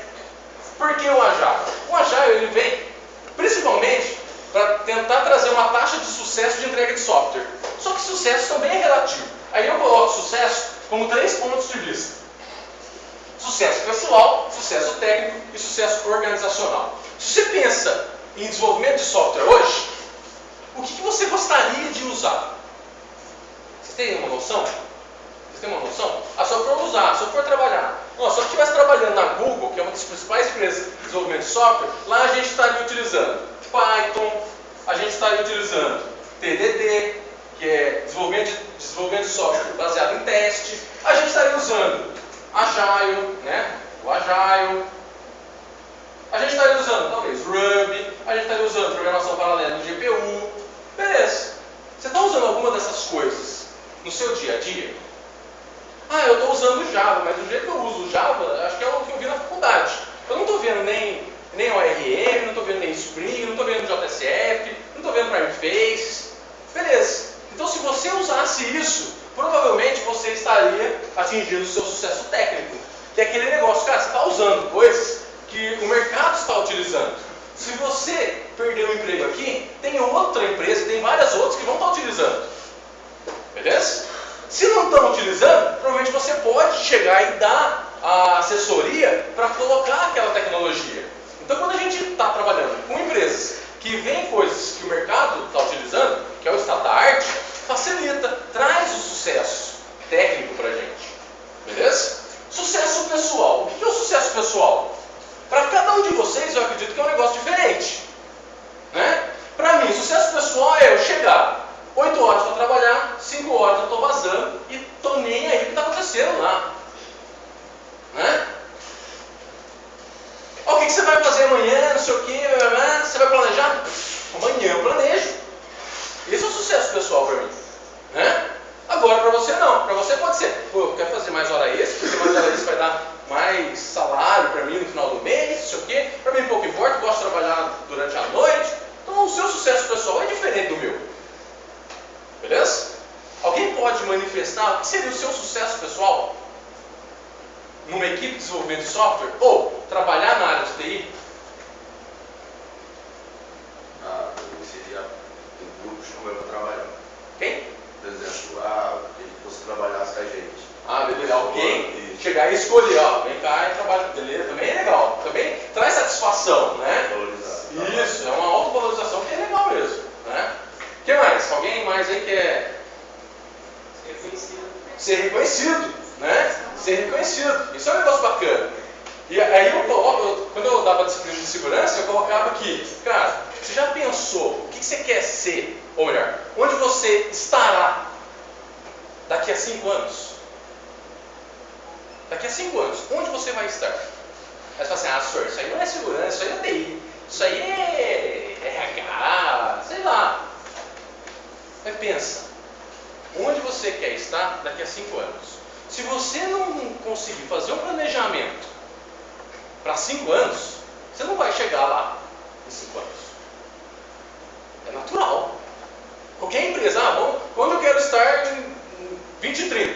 por que o Agile? O Agile ele vem principalmente para tentar trazer uma taxa de sucesso de entrega de software. Só que sucesso também é como 3 pontos de vista: sucesso pessoal, sucesso técnico e sucesso organizacional. Se você pensa em desenvolvimento de software hoje, o que você gostaria de usar? Vocês têm uma noção? Se eu for usar, se eu for trabalhar, se eu estivesse trabalhando na Google, que é uma das principais empresas de desenvolvimento de software, lá a gente estaria utilizando Python, a gente estaria utilizando TDD, que é desenvolvimento de software baseado em teste, a gente estaria usando Agile, né? O Agile, a gente estaria usando talvez Ruby, a gente estaria usando programação paralela no GPU, beleza. Você está usando alguma dessas coisas no seu dia a dia? Eu estou usando Java, mas do jeito que eu uso Java, acho que é o que eu vi na faculdade. Eu não estou vendo nem ORM, não estou vendo nem Spring, não estou vendo JSF, não estou vendo Primeface. Beleza. Então, se você usasse isso, provavelmente você estaria atingindo o seu sucesso técnico. Que é aquele negócio, cara, você está usando coisas que o mercado está utilizando. Se você perder o emprego aqui, tem outra empresa, tem várias outras que vão estar utilizando. Beleza? Se não estão utilizando, provavelmente você pode chegar e dar a assessoria para colocar aquela tecnologia. Então, quando a gente está trabalhando com empresas que veem coisas que o mercado está utilizando, que é o estado da arte, facilita, traz o sucesso técnico para a gente. Beleza? Sucesso pessoal. O que é o sucesso pessoal? Para cada um de vocês, eu acredito que é um negócio diferente. Né? Para mim, sucesso pessoal é eu chegar 8 horas para trabalhar, 5 horas eu estou vazando e estou nem aí o que está acontecendo lá. Né? O que você vai fazer amanhã, não sei o que, você vai planejar? Amanhã eu planejo. Esse é o sucesso pessoal para mim. Né? Agora para você não, para você pode ser, quer fazer mais hora extra, porque mais hora extra vai dar mais salário para mim no final do mês, não sei o que, para mim pouco importa, eu gosto de trabalhar durante a noite. Então o seu sucesso pessoal é diferente do meu. Beleza? Alguém pode manifestar o que seria o seu sucesso pessoal? Numa equipe de desenvolvimento de software? Ou trabalhar na área de TI? Seria um grupo chamando para trabalhar. Quem? Por exemplo, que você trabalhasse com a gente. Beleza. Alguém chegar e escolher, vem cá e trabalha. Beleza, também é legal. Também traz satisfação, né? Valorizar. Isso, é uma autovalorização que é legal mesmo. Né? O que mais? Alguém mais aí quer ser reconhecido, né? Ser reconhecido. Isso é um negócio bacana. E aí eu coloco, quando eu dava disciplina de segurança, eu colocava aqui, cara, você já pensou o que você quer ser? Ou melhor, onde você estará daqui a 5 anos? Daqui a 5 anos, onde você vai estar? Aí você fala assim, senhor, isso aí não é segurança, isso aí é TI, isso aí é RH, sei lá. Mas pensa, onde você quer estar daqui a 5 anos? Se você não conseguir fazer um planejamento para 5 anos, você não vai chegar lá em 5 anos. É natural. Qualquer empresa, quando eu quero estar em 2030,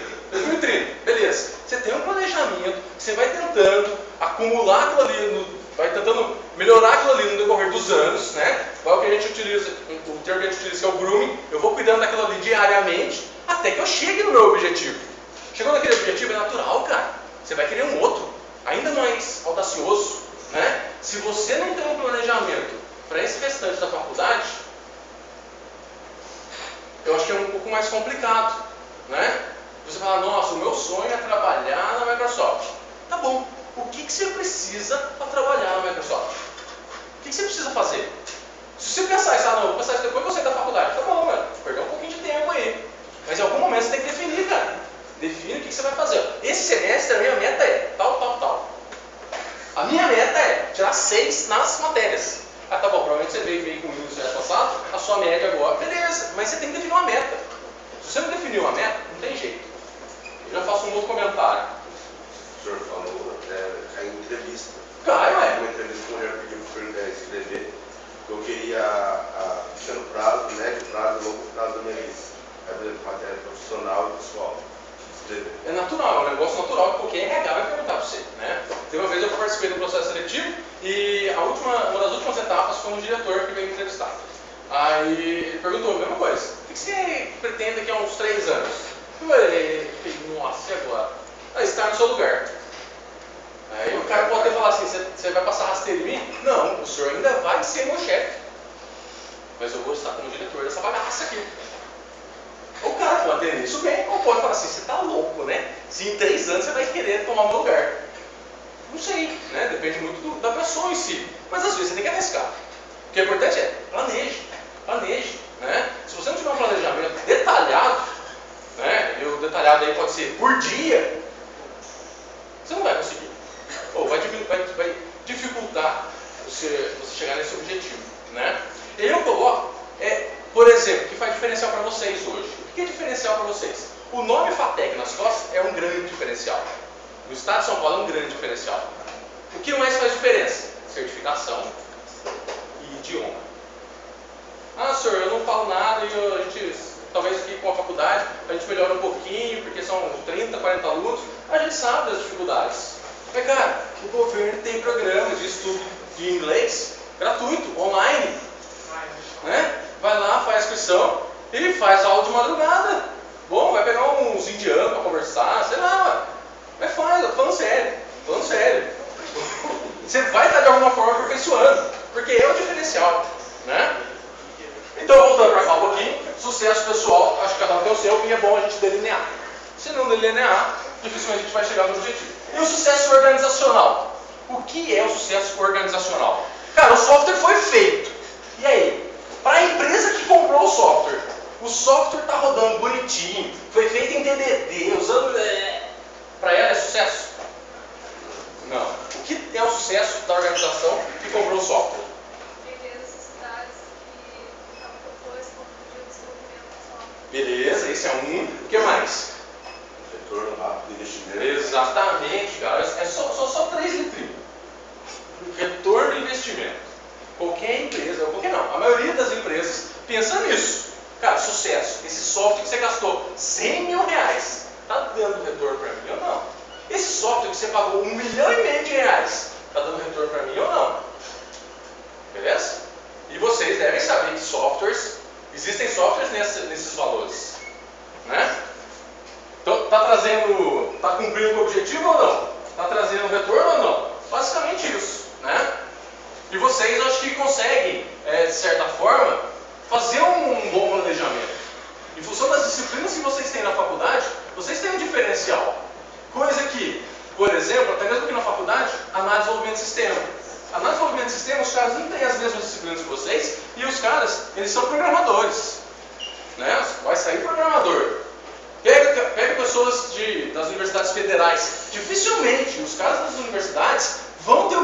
beleza. Você tem um planejamento, você vai tentando acumular aquilo ali, vai tentando melhorar aquilo ali no decorrer dos anos, né? Qual que a gente utiliza, o termo que a gente utiliza que é o grooming, eu vou cuidando daquilo ali diariamente, até que eu chegue no meu objetivo. Chegou naquele objetivo, é natural, cara. Você vai querer um outro, ainda mais audacioso, né? Se você não tem um planejamento para esse restante da faculdade, eu acho que é um pouco mais complicado, né? Você fala, nossa, o meu sonho é trabalhar na Microsoft. Tá bom, o que você precisa para trabalhar na Microsoft? O que você precisa fazer? Se você pensar isso, não, vou pensar isso depois que eu sair da faculdade, tá bom, mano, perdeu um pouquinho de tempo aí. Mas em algum momento você tem que definir, cara. Define o que você vai fazer. Esse semestre a minha meta é tal. A minha meta é tirar 6 nas matérias. Tá bom, provavelmente você veio comigo no semestre passado, a sua média agora, beleza, mas você tem que definir uma meta. Se você não definir uma meta, não tem jeito. Eu já faço um outro comentário. O senhor falou até em entrevista. Cai, ué. Uma entrevista que a mulher pediu para eu escrever. Eu queria pequeno prazo, médio prazo e longo prazo da minha vida. Aí, por exemplo, matéria profissional e pessoal. Escrever. É natural, é um negócio natural que qualquer RH vai perguntar para você, né? Tem uma vez eu participei do processo seletivo e uma das últimas etapas foi um diretor que veio me entrevistar. Aí ele perguntou a mesma coisa. O que você pretende daqui a uns 3 anos? Eu falei, nossa, e agora? Aí está no seu lugar. Aí o cara pode até falar assim, você vai passar rasteiro em mim? Não, o senhor ainda vai ser meu chefe. Mas eu vou estar como diretor dessa bagaça aqui. O cara pode entender isso bem, ou pode falar assim, você está louco, né? Se em 3 anos você vai querer tomar o meu lugar. Não sei, né? Depende muito da pessoa em si. Mas às vezes você tem que arriscar. O que é importante é planeje, né? Se você não tiver um planejamento detalhado, né? E o detalhado aí pode ser por dia, você não vai conseguir. Ou vai dificultar você chegar nesse objetivo, né? E aí eu coloco, por exemplo, que faz diferencial para vocês hoje. O que é diferencial para vocês? O nome FATEC nas costas é um grande diferencial. No estado de São Paulo é um grande diferencial. O que mais faz diferença? Certificação e idioma. Ah, senhor, eu não falo nada e a gente, talvez aqui com a faculdade, a gente melhora um pouquinho, porque são 30, 40 alunos, a gente sabe das dificuldades. Mas, cara, o governo tem programas de estudo de inglês gratuito, online. Né? Vai lá, faz inscrição e faz aula de madrugada. Bom, vai pegar uns indianos para conversar, sei lá, mas faz, eu tô falando sério. Você vai estar de alguma forma aperfeiçoando, porque é o diferencial, né? Então, voltando para cá um pouquinho, sucesso pessoal, acho que cada um tem o seu, e é bom a gente delinear. Se não delinear, dificilmente a gente vai chegar no objetivo. E o sucesso organizacional? O que é o sucesso organizacional? Cara, o software foi feito. E aí? Para a empresa que comprou o software está rodando bonitinho, foi feito em DDD, usando... Para ela é sucesso? Não. O que é o sucesso da organização que comprou o software? Entender as necessidades que ela propôs como de desenvolvimento do software. Beleza, esse é um. O que mais? Retorno rápido de investimento. Exatamente, cara. Só 3 letrinhas. Retorno de investimento. Qualquer empresa, ou qualquer não, a maioria das empresas pensa nisso. Cara, sucesso. Esse software que você gastou R$100 mil, está dando retorno para mim ou não? Esse software que você pagou R$1,5 milhão, está dando retorno para mim ou não? Beleza? E vocês devem saber que existem softwares nesses valores. Né? Então, está cumprindo o objetivo ou não? Está trazendo retorno ou não? Basicamente isso. Né? E vocês, acho que conseguem, de certa forma, fazer um bom planejamento. Em função das disciplinas que vocês têm na faculdade, vocês têm um diferencial. Coisa que, por exemplo, até mesmo aqui na faculdade, análise de desenvolvimento de sistema. Análise de desenvolvimento de sistema, os caras não têm as mesmas disciplinas que vocês, e os caras, eles são programadores. Né? Vai sair programador. Pega pessoas das universidades federais. Dificilmente os caras das universidades vão ter a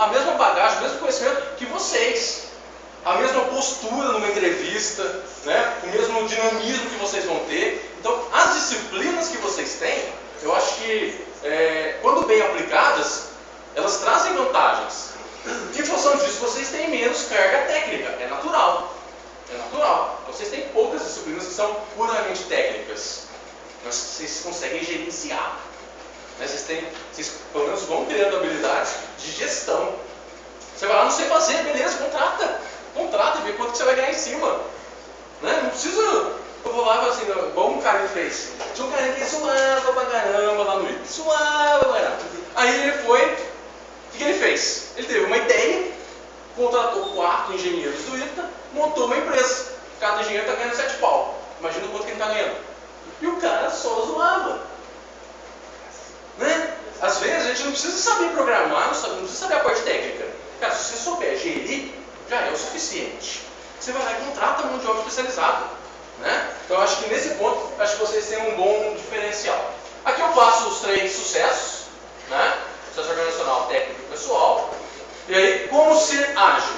mesma bagagem, o mesmo conhecimento que vocês. A mesma postura numa entrevista, né? O mesmo dinamismo que vocês vão ter. Então, as disciplinas que vocês têm, eu acho que, quando bem aplicadas, elas trazem vantagens. Em função disso, vocês têm menos carga técnica. É natural. Vocês têm poucas disciplinas que são puramente técnicas. Mas vocês conseguem gerenciar. Né? Vocês pelo menos vão criando habilidades de gestão. Você vai lá, não sei fazer, beleza, contrata e vê quanto que você vai ganhar em cima. Né? Não precisa. Eu vou lá e falo assim, igual um cara fez. Tinha um cara que suava pra caramba lá no ITA. Suava pra caramba. Aí ele foi. O que ele fez? Ele teve uma ideia, contratou 4 engenheiros do ITA, montou uma empresa. Cada engenheiro está ganhando 7 pau. Imagina quanto que ele está ganhando. E o cara só zoava. Né? Às vezes a gente não precisa saber programar, não precisa saber a parte técnica. Cara, se você souber gerir, já é o suficiente. Você vai lá e contrata mão de obra especializada. Né? Então acho que nesse ponto, acho que vocês têm um bom diferencial. Aqui eu passo os 3 sucessos. Né? Sucesso organizacional, técnico e pessoal. E aí, como ser ágil?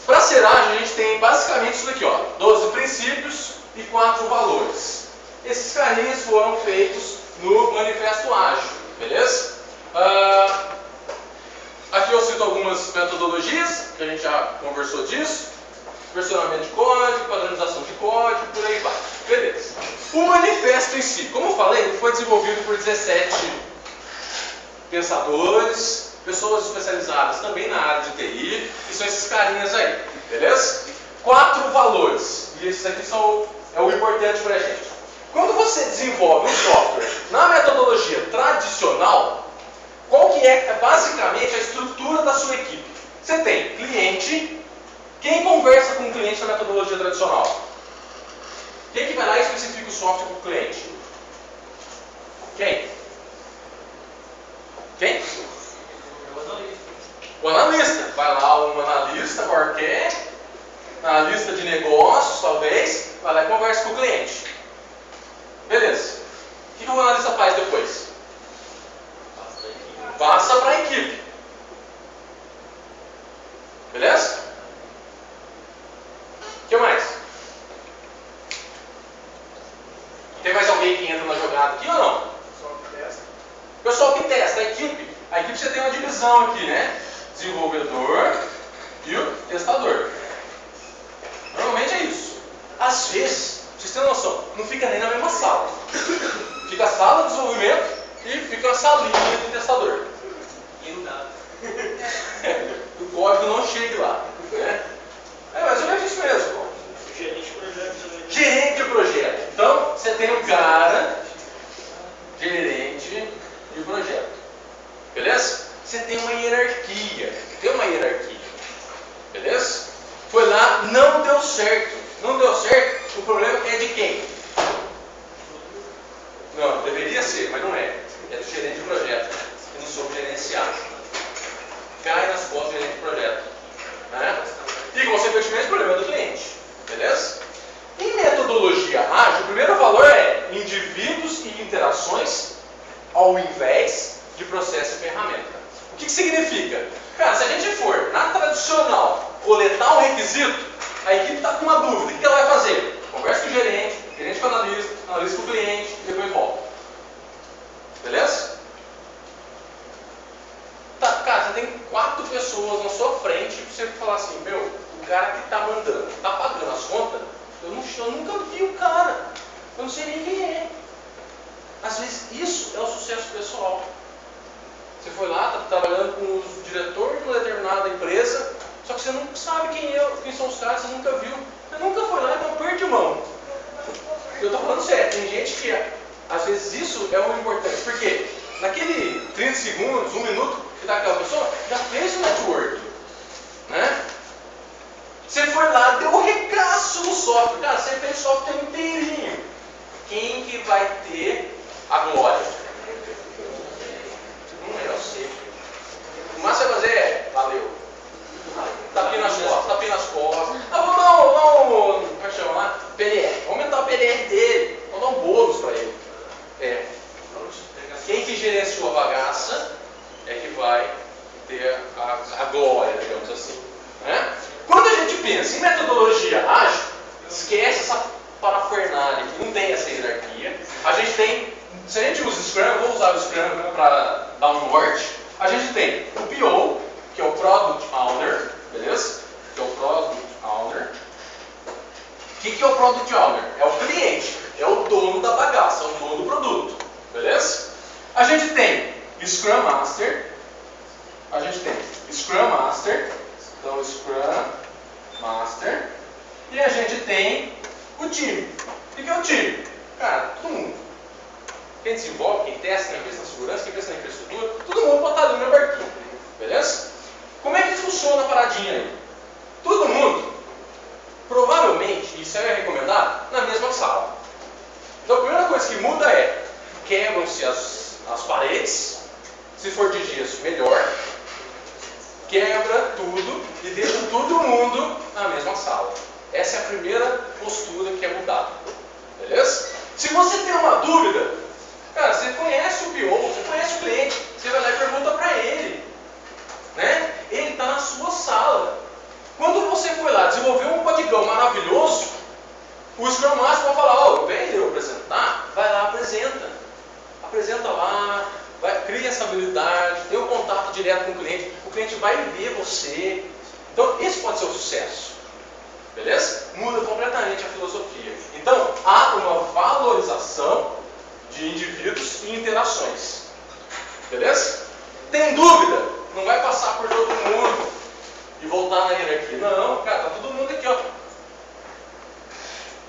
Para ser ágil, a gente tem basicamente isso daqui, ó, 12 princípios e 4 valores. Esses carinhas foram feitos no Manifesto Ágil, beleza? Aqui eu cito algumas metodologias, que a gente já conversou disso. Versionamento de código, padronização de código, por aí vai. Beleza. O manifesto em si, como eu falei, ele foi desenvolvido por 17 pensadores, pessoas especializadas também na área de TI, que são esses carinhas aí, beleza? 4 valores, e esses aqui é o importante pra gente. Quando você desenvolve um software Na metodologia tradicional, qual que é basicamente a estrutura da sua equipe? Você tem cliente. Quem conversa com o cliente na metodologia tradicional? Quem que vai lá e especifica o software para o cliente? Quem? Quem? O analista. Vai lá um analista qualquer, analista de negócios talvez, vai lá e conversa com o cliente. Beleza. O que o analista faz depois? Passa para a equipe. Beleza? O que mais? Tem mais alguém que entra na jogada aqui ou não? O pessoal que testa, a equipe você tem uma divisão aqui, né? Desenvolvedor e o testador. Normalmente é isso. Às vezes, vocês têm noção, não fica nem na mesma sala. Fica a sala de desenvolvimento e fica a salinha de testador. E não dá. O código não chega lá. Né? É mais ou menos isso mesmo. Gerente de projeto também. Gerente de projeto. Então, você tem um cara, gerente de projeto. Beleza? Você tem uma hierarquia. Tem uma hierarquia. Beleza? Foi lá, não deu certo. Não deu certo, o problema é de quem? Não, deveria ser, mas não é. É do gerente de projeto. Eu não sou gerenciado. Cai nas costas do gerente de projeto. Né? E, consequentemente, o problema é do cliente. Beleza? Em metodologia ágil, o primeiro valor é indivíduos e interações ao invés de processo e ferramenta. O que significa? Cara, se a gente for na tradicional coletar um requisito, a equipe está com uma dúvida. O que ela vai fazer? Conversa com o gerente com o analista, analista com o cliente e depois volta. Beleza? Tá, cara, você tem 4 pessoas na sua frente para você falar assim, meu, o cara que está mandando, está pagando as contas, eu nunca vi o cara. Eu não sei nem quem é. Às vezes isso é o sucesso pessoal. Você foi lá, está trabalhando com o diretor de uma determinada empresa, só que você não sabe quem são os caras, você nunca viu. Você nunca foi lá, então perde mão. Eu estou falando sério, tem gente que, às vezes, isso é o importante. Por quê? Naquele 30 segundos, 1 minuto, que está aquela pessoa, já fez o network. Né? Você foi lá, deu um regaço no software. Cara, você fez o software inteirinho. Quem que vai ter a glória? Eu sei. O máximo vai fazer é, valeu. Tapinha nas costas. Ah, vamos dar um, como é que chama lá? PLR. Vamos aumentar o PLR dele. Vamos dar um bônus para ele. É. Quem que gerenciou a bagaça é que vai ter a glória, digamos assim. Né? Quando a gente pensa em metodologia ágil, esquece essa parafernália que não tem essa hierarquia. A gente tem, se a gente usa Scrum, eu vou usar o Scrum para dar um norte. A gente tem o PO, que é o Product Owner, beleza? Que é o Product Owner. O que é o Product Owner? É o cliente, é o dono da bagaça, é o dono do produto, beleza? A gente tem Scrum Master, então Scrum Master, e a gente tem o time. O que é o time? Cara, todo mundo. Quem desenvolve, quem testa, quem pensa na segurança, quem pensa na infraestrutura, todo mundo botado no meu barquinho, beleza? Como é que funciona a paradinha aí? Todo mundo, provavelmente, isso é recomendado, na mesma sala. Então a primeira coisa que muda é, quebram-se as paredes, se for de gesso, melhor. Quebra tudo e deixa todo mundo na mesma sala. Essa é a primeira postura que é mudada. Beleza? Se você tem uma dúvida, cara, você conhece o PO, você conhece o cliente, você vai lá e pergunta para ele. Né? Ele está na sua sala. Quando você foi lá desenvolver um códigão maravilhoso, o Scrum Master vai falar, ó, vem eu apresentar, vai lá, apresenta. Apresenta lá, cria essa habilidade, tem um contato direto com o cliente vai ver você. Então, esse pode ser o sucesso. Beleza? Muda completamente a filosofia. Então, há uma valorização de indivíduos e interações. Beleza? Tem dúvida? Não vai passar por todo mundo e voltar na hierarquia. Não, cara, tá todo mundo aqui, ó.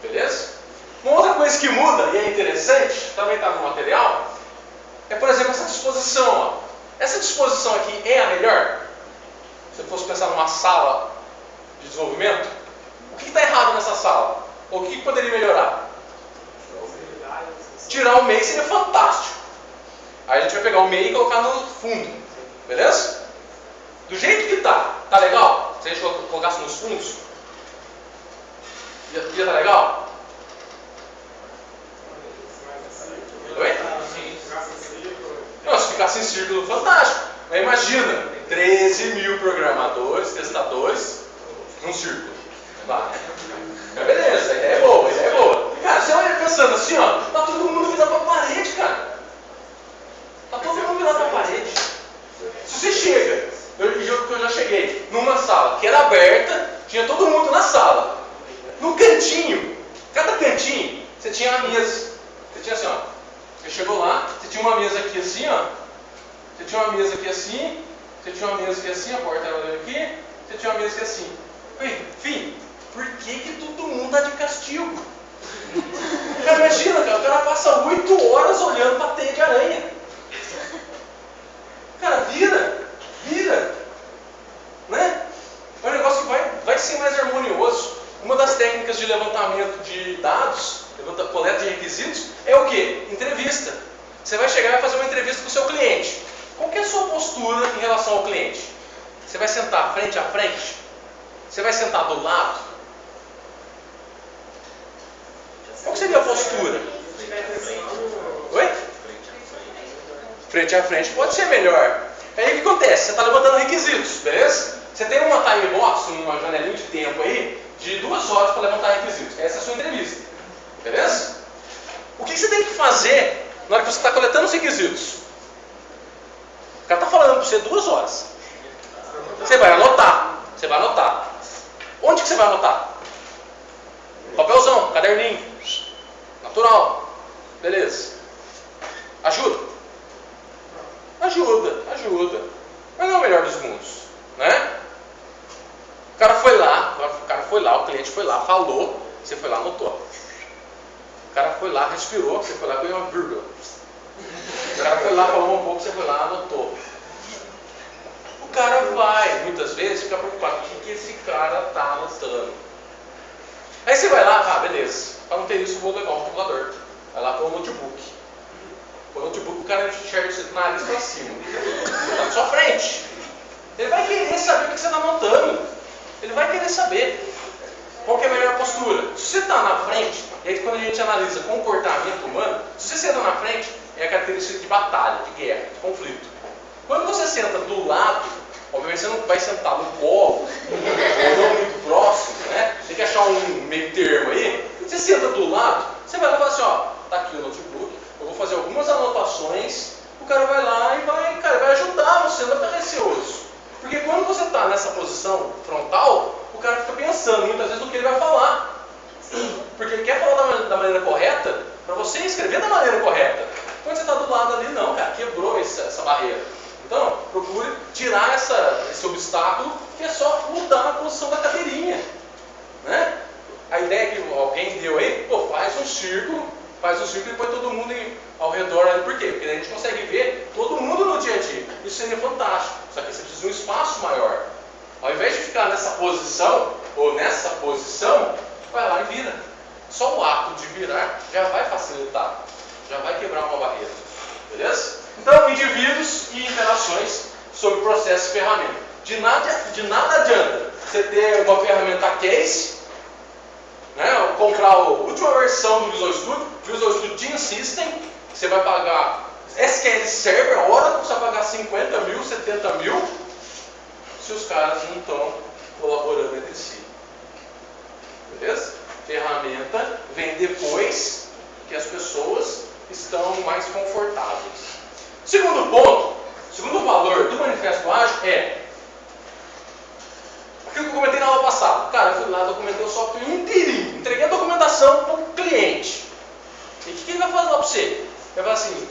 Beleza? Uma outra coisa que muda, e é interessante, também está no material, é, por exemplo, essa disposição. Ó. Essa disposição aqui é a melhor? Se eu fosse pensar numa sala de desenvolvimento, o que está errado nessa sala? Ou o que poderia melhorar? Tirar o MEI seria fantástico. Aí a gente vai pegar o MEI e colocar no fundo. Beleza? Do jeito que tá legal? Se a gente colocasse nos fundos, ia estar legal? Oi? Não, se ficasse em círculo, fantástico. Mas imagina, 13 mil programadores, testadores, num círculo. Vai. Mas beleza, a ideia é boa, a ideia é boa. Cara, você olha pensando assim, ó, tá todo mundo virado pra parede, cara. Tá todo mundo virado pra parede. Se você chega, eu já cheguei numa sala que era aberta, tinha todo mundo na sala. No cantinho, cada cantinho, você tinha uma mesa. Você tinha assim, ó. Você chegou lá, você tinha uma mesa aqui assim, ó. Você tinha uma mesa aqui assim. Você tinha uma mesa aqui assim, a porta era olhando aqui. Você tinha uma mesa aqui assim. Enfim, por que todo mundo tá de castigo? Cara, imagina, cara, o cara passa 8 horas olhando pra teia de aranha. Cara, vira. Né? É um negócio que vai ser mais harmonioso. Uma das técnicas de levantamento de dados, coleta de requisitos, é o quê? Entrevista. Você vai chegar e vai fazer uma entrevista com o seu cliente. Qual que é a sua postura em relação ao cliente? Você vai sentar frente a frente? Você vai sentar do lado? Qual que seria a postura? Oi? Frente a frente pode ser melhor. Aí o que acontece? Você está levantando requisitos, beleza? Você tem uma time box, uma janelinha de tempo aí, de 2 horas para levantar requisitos. Essa é a sua entrevista. Beleza? O que você tem que fazer na hora que você está coletando os requisitos? O cara está falando para você 2 horas. Você vai anotar. Onde que você vai anotar? Papelzão, caderninho. Natural. Beleza. Ajuda. Mas não é o melhor dos mundos. Né? O cara foi lá, o cliente foi lá, falou, você foi lá, anotou. O cara foi lá, respirou, você foi lá, ganhou uma vírgula. O cara foi lá, falou um pouco, você foi lá, anotou. O cara vai, muitas vezes, ficar preocupado com o que esse cara está anotando. Aí você vai lá, beleza, para não ter isso, eu vou levar um computador. Vai lá para o notebook. O notebook, o cara enxerga você do nariz para cima. Ele está na sua frente. Ele vai querer saber o que você está anotando. Ele vai querer saber qual que é a melhor postura. Se você está na frente, e aí quando a gente analisa comportamento humano, se você senta na frente, é a característica de batalha, de guerra, de conflito. Quando você senta do lado, obviamente você não vai sentar no colo, ou não muito próximo, né? Tem que achar um meio termo aí. Você senta do lado, você vai lá e fala assim, ó, tá aqui o notebook, eu vou fazer algumas anotações, o cara vai lá e vai ajudar você, não vai ficar receoso. Porque quando você está nessa posição frontal, o cara fica pensando muitas vezes no que ele vai falar. Porque ele quer falar da maneira correta, para você escrever da maneira correta. Quando você está do lado ali, não, cara, quebrou essa barreira. Então, procure tirar esse obstáculo, que é só mudar a posição da cadeirinha. Né? A ideia que alguém deu aí, faz um círculo e põe todo mundo ao redor ali. Por quê? Porque a gente consegue ver todo mundo no dia a dia. Isso seria fantástico. Só que você precisa de um espaço maior. Ao invés de ficar nessa posição, ou nessa posição, vai lá e vira. Só o ato de virar já vai facilitar. Já vai quebrar uma barreira. Beleza? Então, indivíduos e interações sobre processo e ferramenta. De nada adianta você ter uma ferramenta case, né, comprar a última versão do Visual Studio, Visual Studio Team System, você vai pagar SQL Server, a hora que você vai pagar 50 mil, 70 mil, se os caras não estão colaborando entre si. Beleza? Ferramenta vem depois que as pessoas estão mais confortáveis. Segundo ponto, segundo valor do Manifesto Ágil é aquilo que eu comentei na aula passada. Cara, eu fui lá, documentei o software inteirinho, entreguei a documentação para o cliente. E o que ele vai falar para você? Ele vai falar assim,